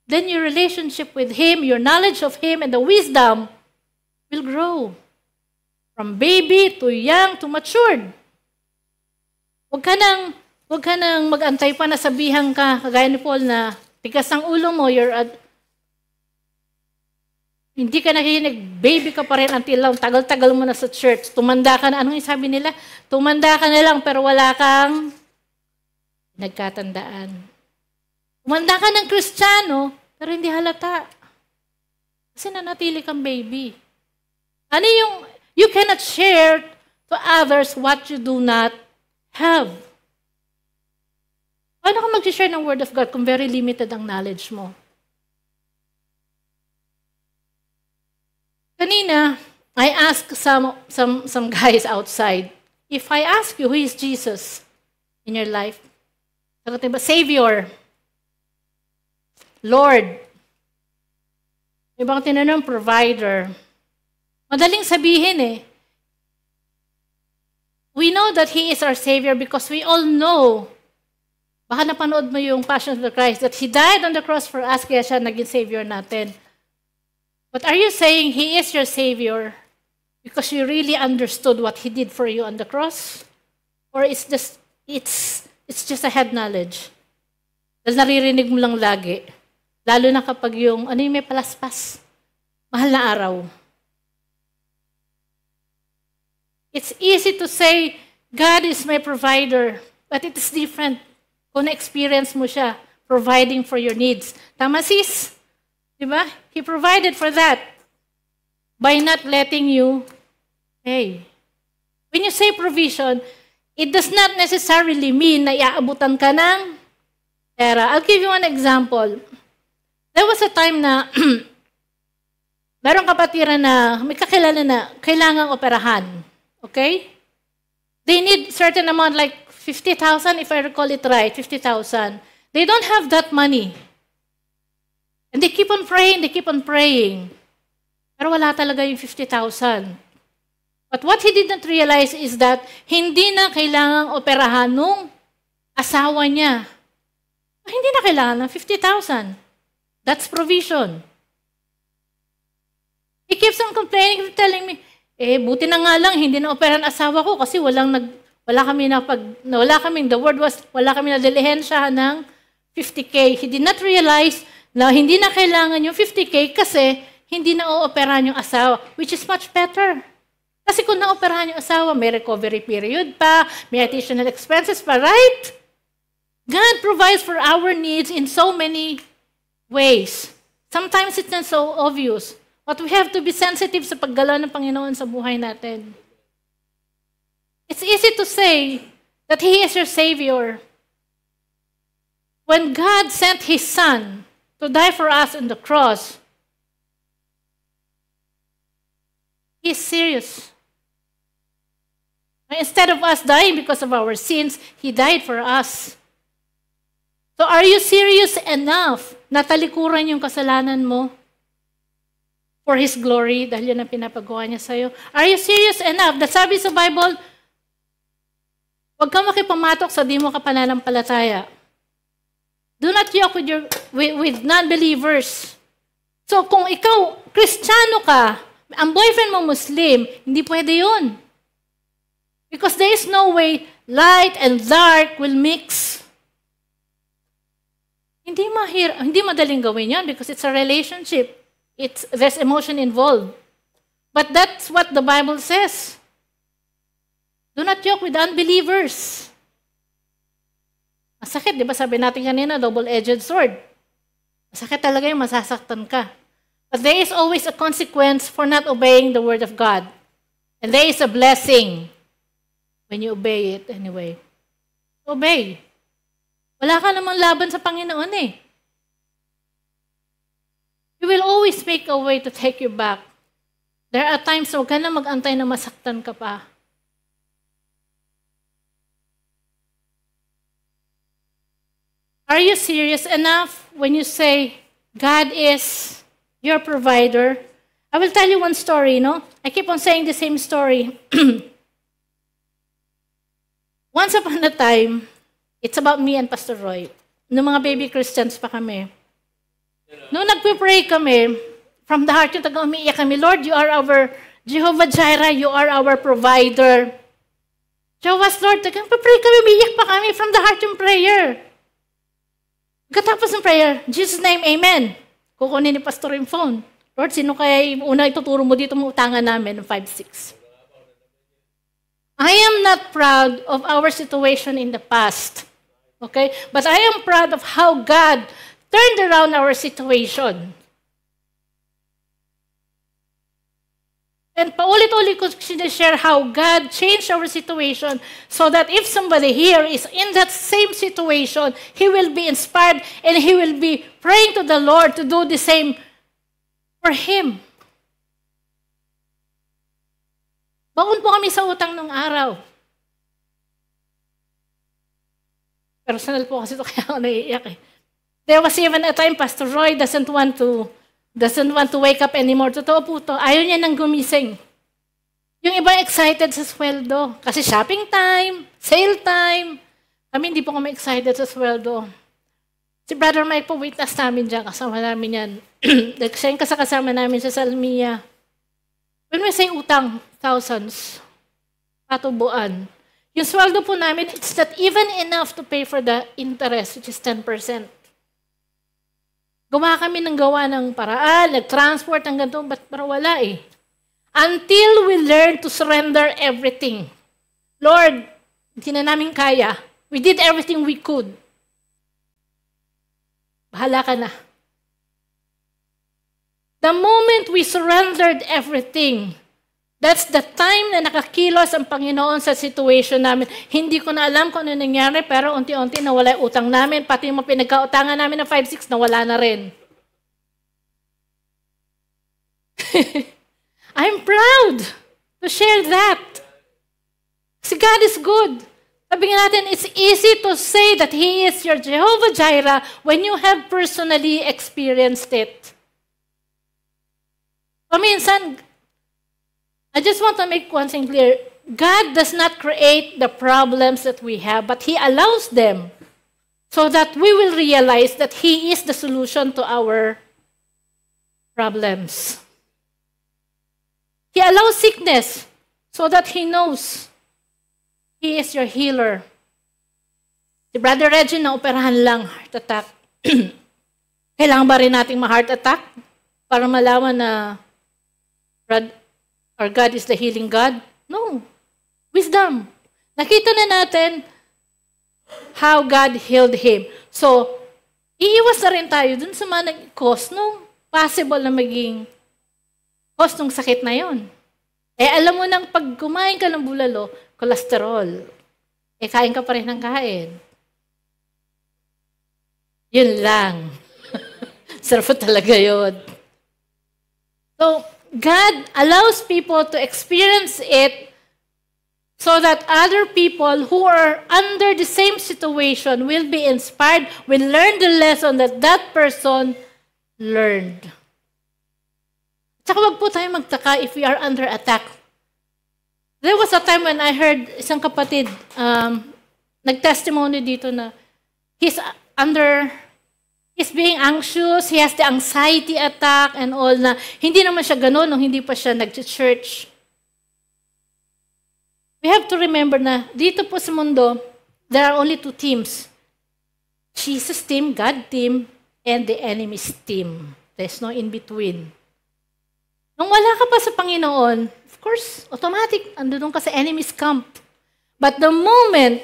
A: then your relationship with Him, your knowledge of Him, and the wisdom will grow. From baby to young to matured. Huwag ka nang mag-antay pa na sabihan ka, kagaya ni Paul na tigas ng ulo mo, hindi ka nakikinig, baby ka pa rin until tagal-tagal mo na sa church. Tumanda ka na, anong sabi nila? Tumanda ka na lang pero wala kang nagkatandaan. Tumanda ka ng Kristiyano pero hindi halata. Kasi nanatili kang baby. Ano yung you cannot share to others what you do not have. Paano ka mag-share ng Word of God kung very limited ang knowledge mo? Kanina, I asked some guys outside, if I ask you, who is Jesus in your life? Sagot ba, Savior, Lord, ibang tinanong, provider. Madaling sabihin eh. We know that He is our Savior because we all know, baka napanood mo yung Passion of the Christ, that He died on the cross for us, kaya siya naging Savior natin. But are you saying He is your Savior because you really understood what He did for you on the cross? Or it's just a head knowledge? Dahil naririnig mo lang lagi. Lalo na kapag yung may palaspas. Mahal na araw. It's easy to say, God is my provider. But it is different kung na-experience mo siya providing for your needs. Tama sis? Diba? He provided for that by not letting you pay. When you say provision, it does not necessarily mean na iaabutan ka ng pera. I'll give you one example. There was a time na merong kapatiran na may kakilala na kailangang operahan. Okay? They need certain amount like 50,000 if I recall it right, 50,000. They don't have that money. And they keep on praying. Pero wala talaga yung 50,000. But what he did not realize is that hindi na kailangang operahan nung asawa niya. Hindi na kailangan ng 50,000. That's provision. He keeps on complaining, telling me, buti na nga lang, hindi na operahan asawa ko kasi wala kami na dilihensya ng 50K. He did not realize na hindi na kailangan yung 50K kasi hindi na ooperahan yung asawa, which is much better. Kasi kung na-operahan yung asawa, may recovery period pa, may additional expenses pa, right? God provides for our needs in so many ways. Sometimes it's not so obvious. But we have to be sensitive sa paggalaw ng Panginoon sa buhay natin. It's easy to say that He is your Savior. When God sent His Son to die for us on the cross, He's serious. Instead of us dying because of our sins, He died for us. So are you serious enough na talikuran yung kasalanan mo for His glory dahil yun ang pinapagawa niya sa'yo? Are you serious enough? That sabi sa Bible, huwag kang makipamatok sa di mo kapananampalataya. Do not yoke with non-believers. So kung ikaw, Kristiyano ka, ang boyfriend mo Muslim, hindi pwede yun. Because there is no way light and dark will mix. Hindi madaling gawin yan because it's a relationship. There's emotion involved. But that's what the Bible says. Do not joke with unbelievers. Masakit, di ba? Sabi natin kanina, double-edged sword. Masakit talaga yung masasaktan ka. But there is always a consequence for not obeying the word of God. And there is a blessing when you obey it anyway. Obey. Wala ka namang laban sa Panginoon eh. He will always make a way to take you back. There are times na huwag ka na mag-antay na masaktan ka pa. Are you serious enough when you say, God is your provider? I will tell you one story, no? I keep on saying the same story. Once upon a time, it's about me and Pastor Roy. Noong mga baby Christians pa kami. Noong nagpe-pray kami, from the heart yung taga-umiiyak kami, Lord, you are our Jehovah Jireh, you are our provider. Jehovah's Lord, taga-pray kami, umiiyak pa kami, from the heart yung prayer. Katapos ng prayer, Jesus' name, amen. Kukunin ni Pastor yung phone. Lord, sino kaya una ituturo mo dito mga utangan namin ng 5-6? I am not proud of our situation in the past. Okay? But I am proud of how God turned around our situation. And paulit-ulit ko sinishare how God changed our situation so that if somebody here is in that same situation, he will be inspired and he will be praying to the Lord to do the same for him. Baon po kami sa utang nung araw. Personal po kasi ito kaya ako naiiyak eh. There was even a time Pastor Roy doesn't want to wake up anymore. Totoo po ito. Ayaw niya nang gumising. Yung iba excited sa sweldo. Kasi shopping time, sale time. Kami hindi po kami excited sa sweldo. Si Brother Mike po, witness namin dyan. Kasama namin yan. Siya yung kasama namin sa Salmia. When we say utang, thousands, patubuan. Yung sweldo po namin, it's not even enough to pay for the interest, which is 10%. Gawa kami ng paraan, nag-transport ng ganito, pero wala eh. Until we learn to surrender everything. Lord, hindi na namin kaya. We did everything we could. Bahala ka na. The moment we surrendered everything, that's the time na nakakilos ang Panginoon sa situation namin. Hindi ko na alam kung ano nangyari, pero unti-unti nawala yung utang namin, pati yung mga pinagkautangan namin ng 5-6, nawala na rin. I'm proud to share that. Kasi God is good. Sabi nga natin, it's easy to say that He is your Jehovah Jireh when you have personally experienced it. Paminsan, I just want to make one thing clear. God does not create the problems that we have, but He allows them so that we will realize that He is the solution to our problems. He allows sickness so that He knows He is your healer. Si Brother Reggie na operahan lang, heart attack. Kailangan ba rin nating ma-heart attack para malaman na our God is the healing God? No. Wisdom. Nakita na natin how God healed him. So, iiwas na rin tayo dun sa mga nag-cause nung possible na maging cause nung sakit na yon. Alam mo nang pag kumain ka ng bulalo, cholesterol. Kain ka pa rin ng kain. Yun lang. Sarap talaga yun. So, God allows people to experience it so that other people who are under the same situation will be inspired, will learn the lesson that that person learned. Tsaka wag po tayo magtaka if we are under attack. There was a time when I heard isang kapatid nag-testimony dito na he's being anxious, he has the anxiety attack and all na hindi naman siya ganun nung hindi pa siya nag-church. We have to remember na dito po sa mundo, there are only two teams. Jesus team, God team, and the enemy's team. There's no in-between. Nung wala ka pa sa Panginoon, of course, automatic, andun ka sa enemy's camp. But the moment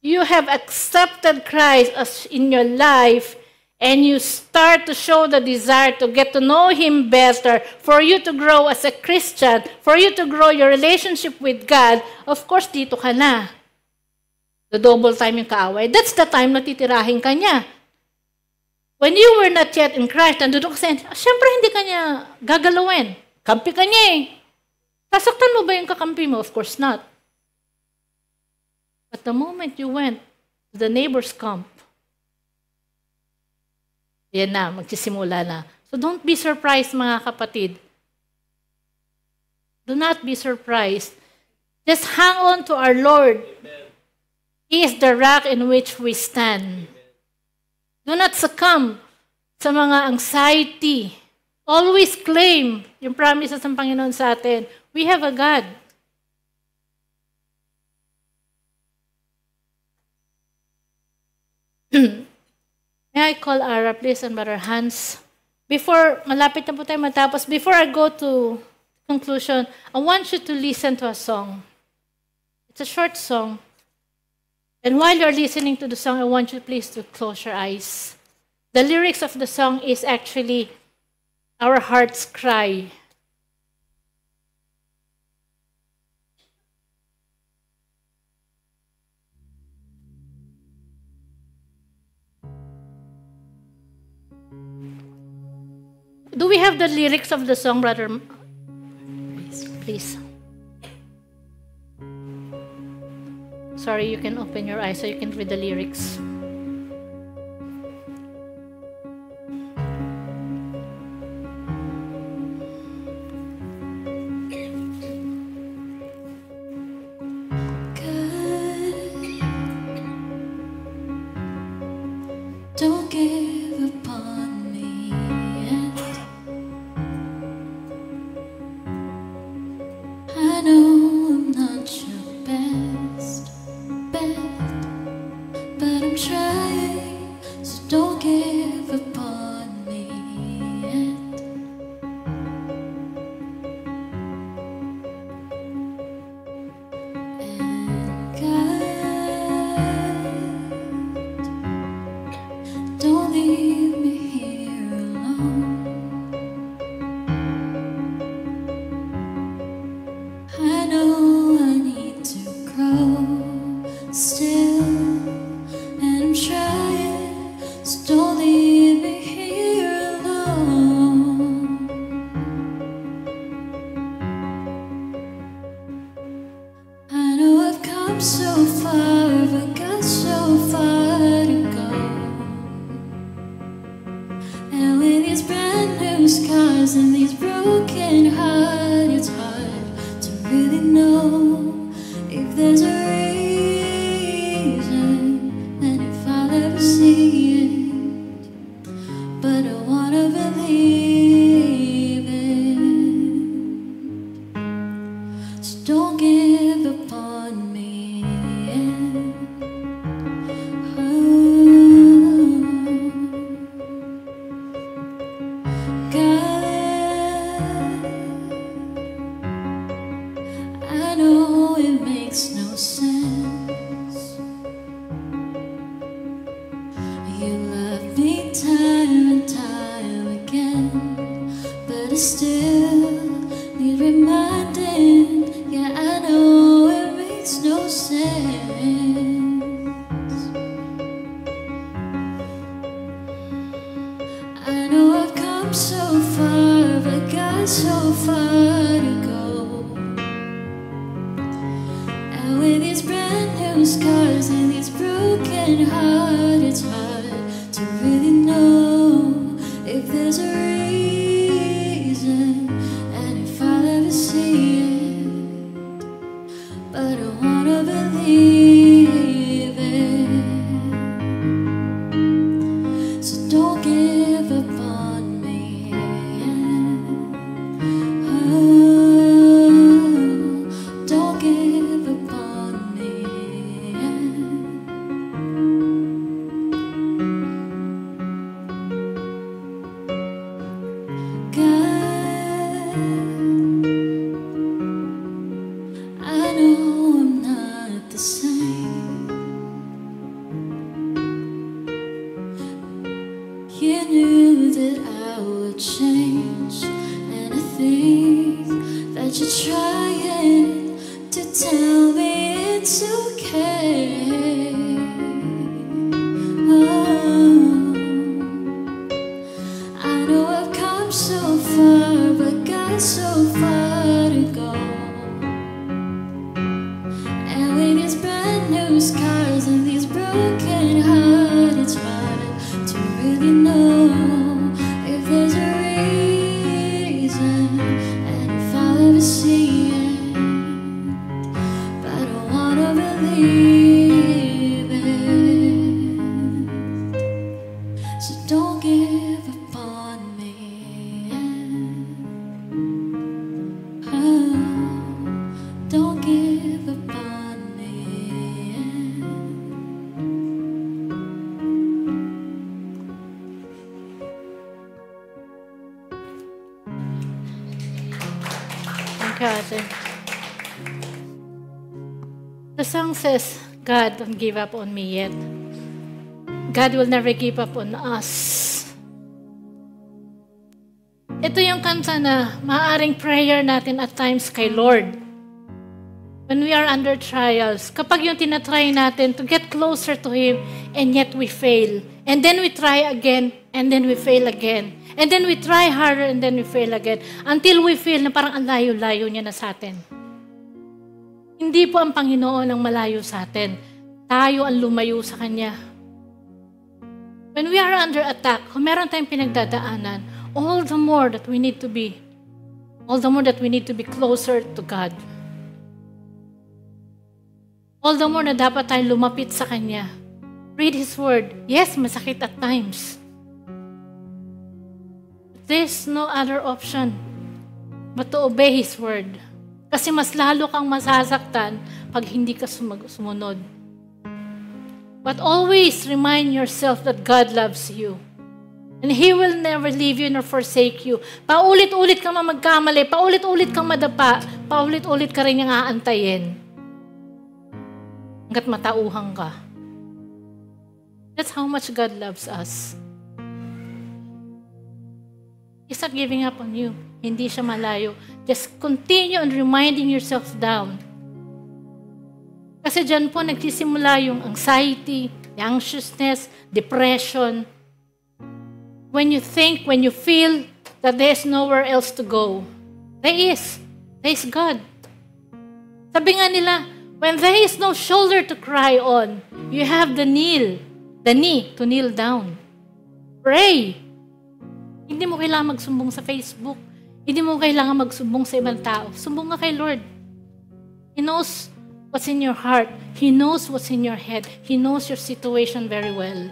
A: you have accepted Christ as in your life, and you start to show the desire to get to know Him better, for you to grow as a Christian, for you to grow your relationship with God, of course, dito ka na. The double time yung kaaway. That's the time na titirahin ka niya. When you were not yet in Christ, nandun ka sa syempre hindi ka niya gagalawin. Kampi ka niya eh. Sasaktan mo ba yung kakampi mo? Of course not. But the moment you went to the neighbor's camp, yan na, magsisimula na. So don't be surprised, mga kapatid. Do not be surprised. Just hang on to our Lord. He is the rock in which we stand. Do not succumb sa mga anxiety. Always claim yung promises ng Panginoon sa atin. We have a God. May I call Ara, please, and Brother Hans? Before, malapit na po tayo matapos, before I go to conclusion, I want you to listen to a song. It's a short song. And while you're listening to the song, I want you please to close your eyes. The lyrics of the song is actually our heart's cry. Do we have the lyrics of the song, Brother? Please. Sorry, you can open your eyes so you can read the lyrics.
B: Don't give upon me yet. I know I'm not your best bet, but I'm trying, so don't give upon me yet. And God, don't leave me here alone. I know I need to grow still, and I'm trying, so don't leave me here alone. I know I've come so far, but got so far to go. And with these brand new scars and these broken hearts, it's hard to really know if there's a reason and if I'll ever see it. But I wanna believe it. So don't give upon me yet. God, I know it makes no sense. You love me time and time again, but I still need reminding. Yeah, I know it makes no sense. I know I've come so far, but got so far to go. And with these brand new scars and these broken hearts, it's hard to really know if there's a reason and if I'll ever see it. But I wanna believe it. So don't give upon me yet. Oh, don't give upon me yet. that I would change anything that you're trying to tell me it's okay. Oh, I know I've come so far, but got so far to go. And with these brand new scars and these broken hearts, it's hard to really know if there's a reason and if I'll ever see it. But I don't wanna believe it. So don't give up on me. Oh, don't give up on me.
A: Thank you, Ate. The song says, God, don't give up on me yet. God will never give up on us. Ito yung kanta na maaaring prayer natin at times kay Lord. When we are under trials, kapag yung tinatry natin to get closer to Him, and yet we fail. And then we try again, and then we fail again. And then we try harder, and then we fail again. Until we feel na parang ang layo-layo niya na sa atin. Hindi po ang Panginoon ang malayo sa atin. Tayo ang lumayo sa Kanya. When we are under attack, kung meron tayong pinagdadaanan, all the more that we need to be closer to God. All the more na dapat tayong lumapit sa Kanya. Read His Word. Yes, masakit at times. But there's no other option but to obey His Word. Kasi mas lalo kang masasaktan pag hindi ka sumunod. But always remind yourself that God loves you. And He will never leave you nor forsake you. Paulit-ulit kang magkamali, paulit-ulit kang madapa, paulit-ulit ka rin niyang aantayin. Hanggat matauhang ka. That's how much God loves us. He's not giving up on you. Hindi siya malayo. Just continue on reminding yourself down. Kasi dyan po nagsisimula yung anxiety, the anxiousness, depression. When you think, when you feel that there's nowhere else to go, there is. There is God. Sabi nga nila, when there is no shoulder to cry on, you have the knee to kneel down. Pray. Hindi mo kailangan magsumbong sa Facebook. Hindi mo kailangan magsumbong sa ibang tao. Sumbong ka kay Lord. He knows what's in your heart. He knows what's in your head. He knows your situation very well.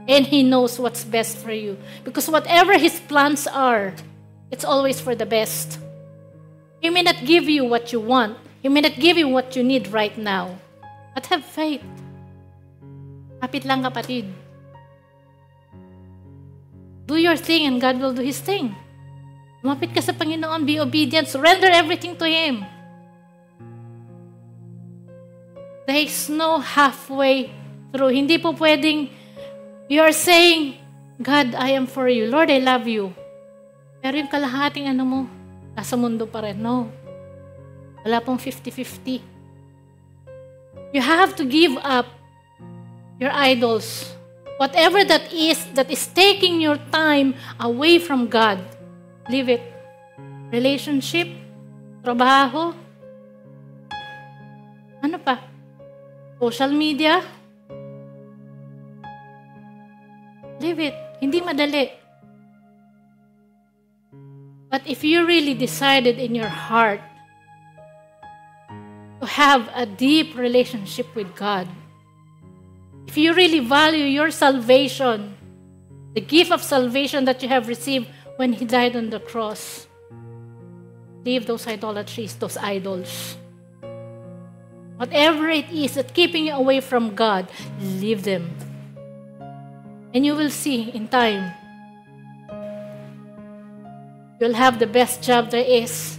A: And He knows what's best for you. Because whatever His plans are, it's always for the best. He may not give you what you want. He may not give you what you need right now. But have faith. Kapit lang, kapatid. Do your thing and God will do His thing. Lumapit ka sa Panginoon, be obedient, surrender everything to Him. There is no halfway through. Hindi po pwedeng you are saying, God, I am for you. Lord, I love you. Pero yung kalahating nasa mundo pa rin. No. Wala pong 50-50. You have to give up your idols. Whatever that is taking your time away from God, leave it. Relationship, trabaho, ano pa? Social media, leave it. Hindi madali. But if you really decided in your heart to have a deep relationship with God, if you really value your salvation, the gift of salvation that you have received when He died on the cross, leave those idolatries, those idols. Whatever it is that's keeping you away from God, leave them. And you will see in time, you'll have the best job there is.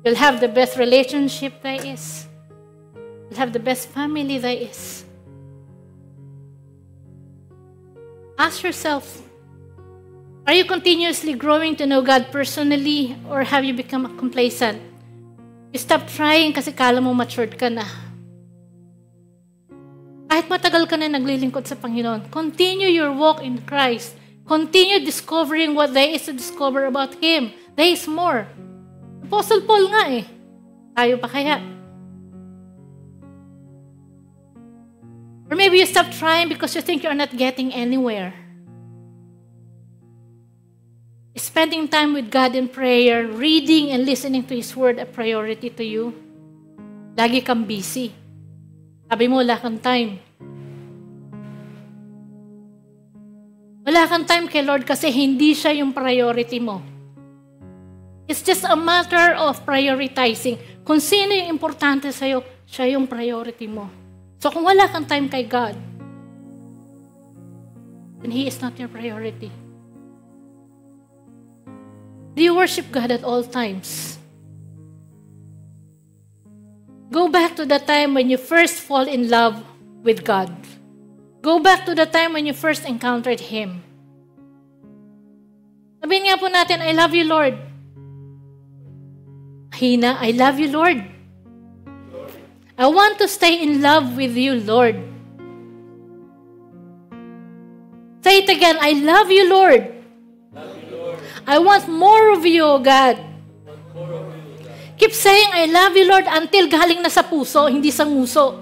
A: You'll have the best relationship there is. You'll have the best family there is. Ask yourself, Are you continuously growing to know God personally or have you become complacent? You stop trying kasi kala mo matured ka na. Kahit matagal ka na naglilingkod sa Panginoon, continue your walk in Christ. Continue discovering what there is to discover about Him. There is more. Apostle Paul nga eh. Tayo pa kaya? Or maybe you stop trying because you think you're not getting anywhere. Spending time with God in prayer, reading and listening to His Word a priority to you? Lagi kang busy. Sabi mo, wala kang time. Wala kang time kay Lord kasi hindi siya yung priority mo. It's just a matter of prioritizing. Kung sino yung importante sa'yo, siya yung priority mo. So kung wala kang time kay God, then He is not your priority. Do you worship God at all times? Go back to the time when you first fall in love with God. Go back to the time when you first encountered Him. Sabihin nga po natin, I love you, Lord. Hina, I love you, Lord. I want to stay in love with you, Lord. Say it again, I love you, Lord. I want more of you, God. Keep saying, I love you, Lord, until galing na sa puso, hindi sa nguso.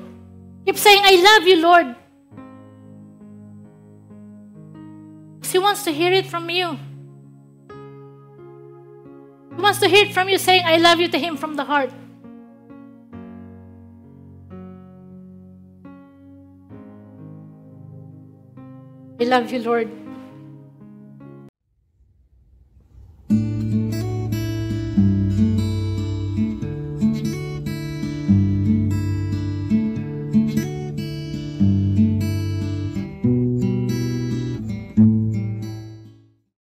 A: Keep saying, I love you, Lord. Because He wants to hear it from you. He wants to hear it from you saying, I love you to Him from the heart. I love you, Lord.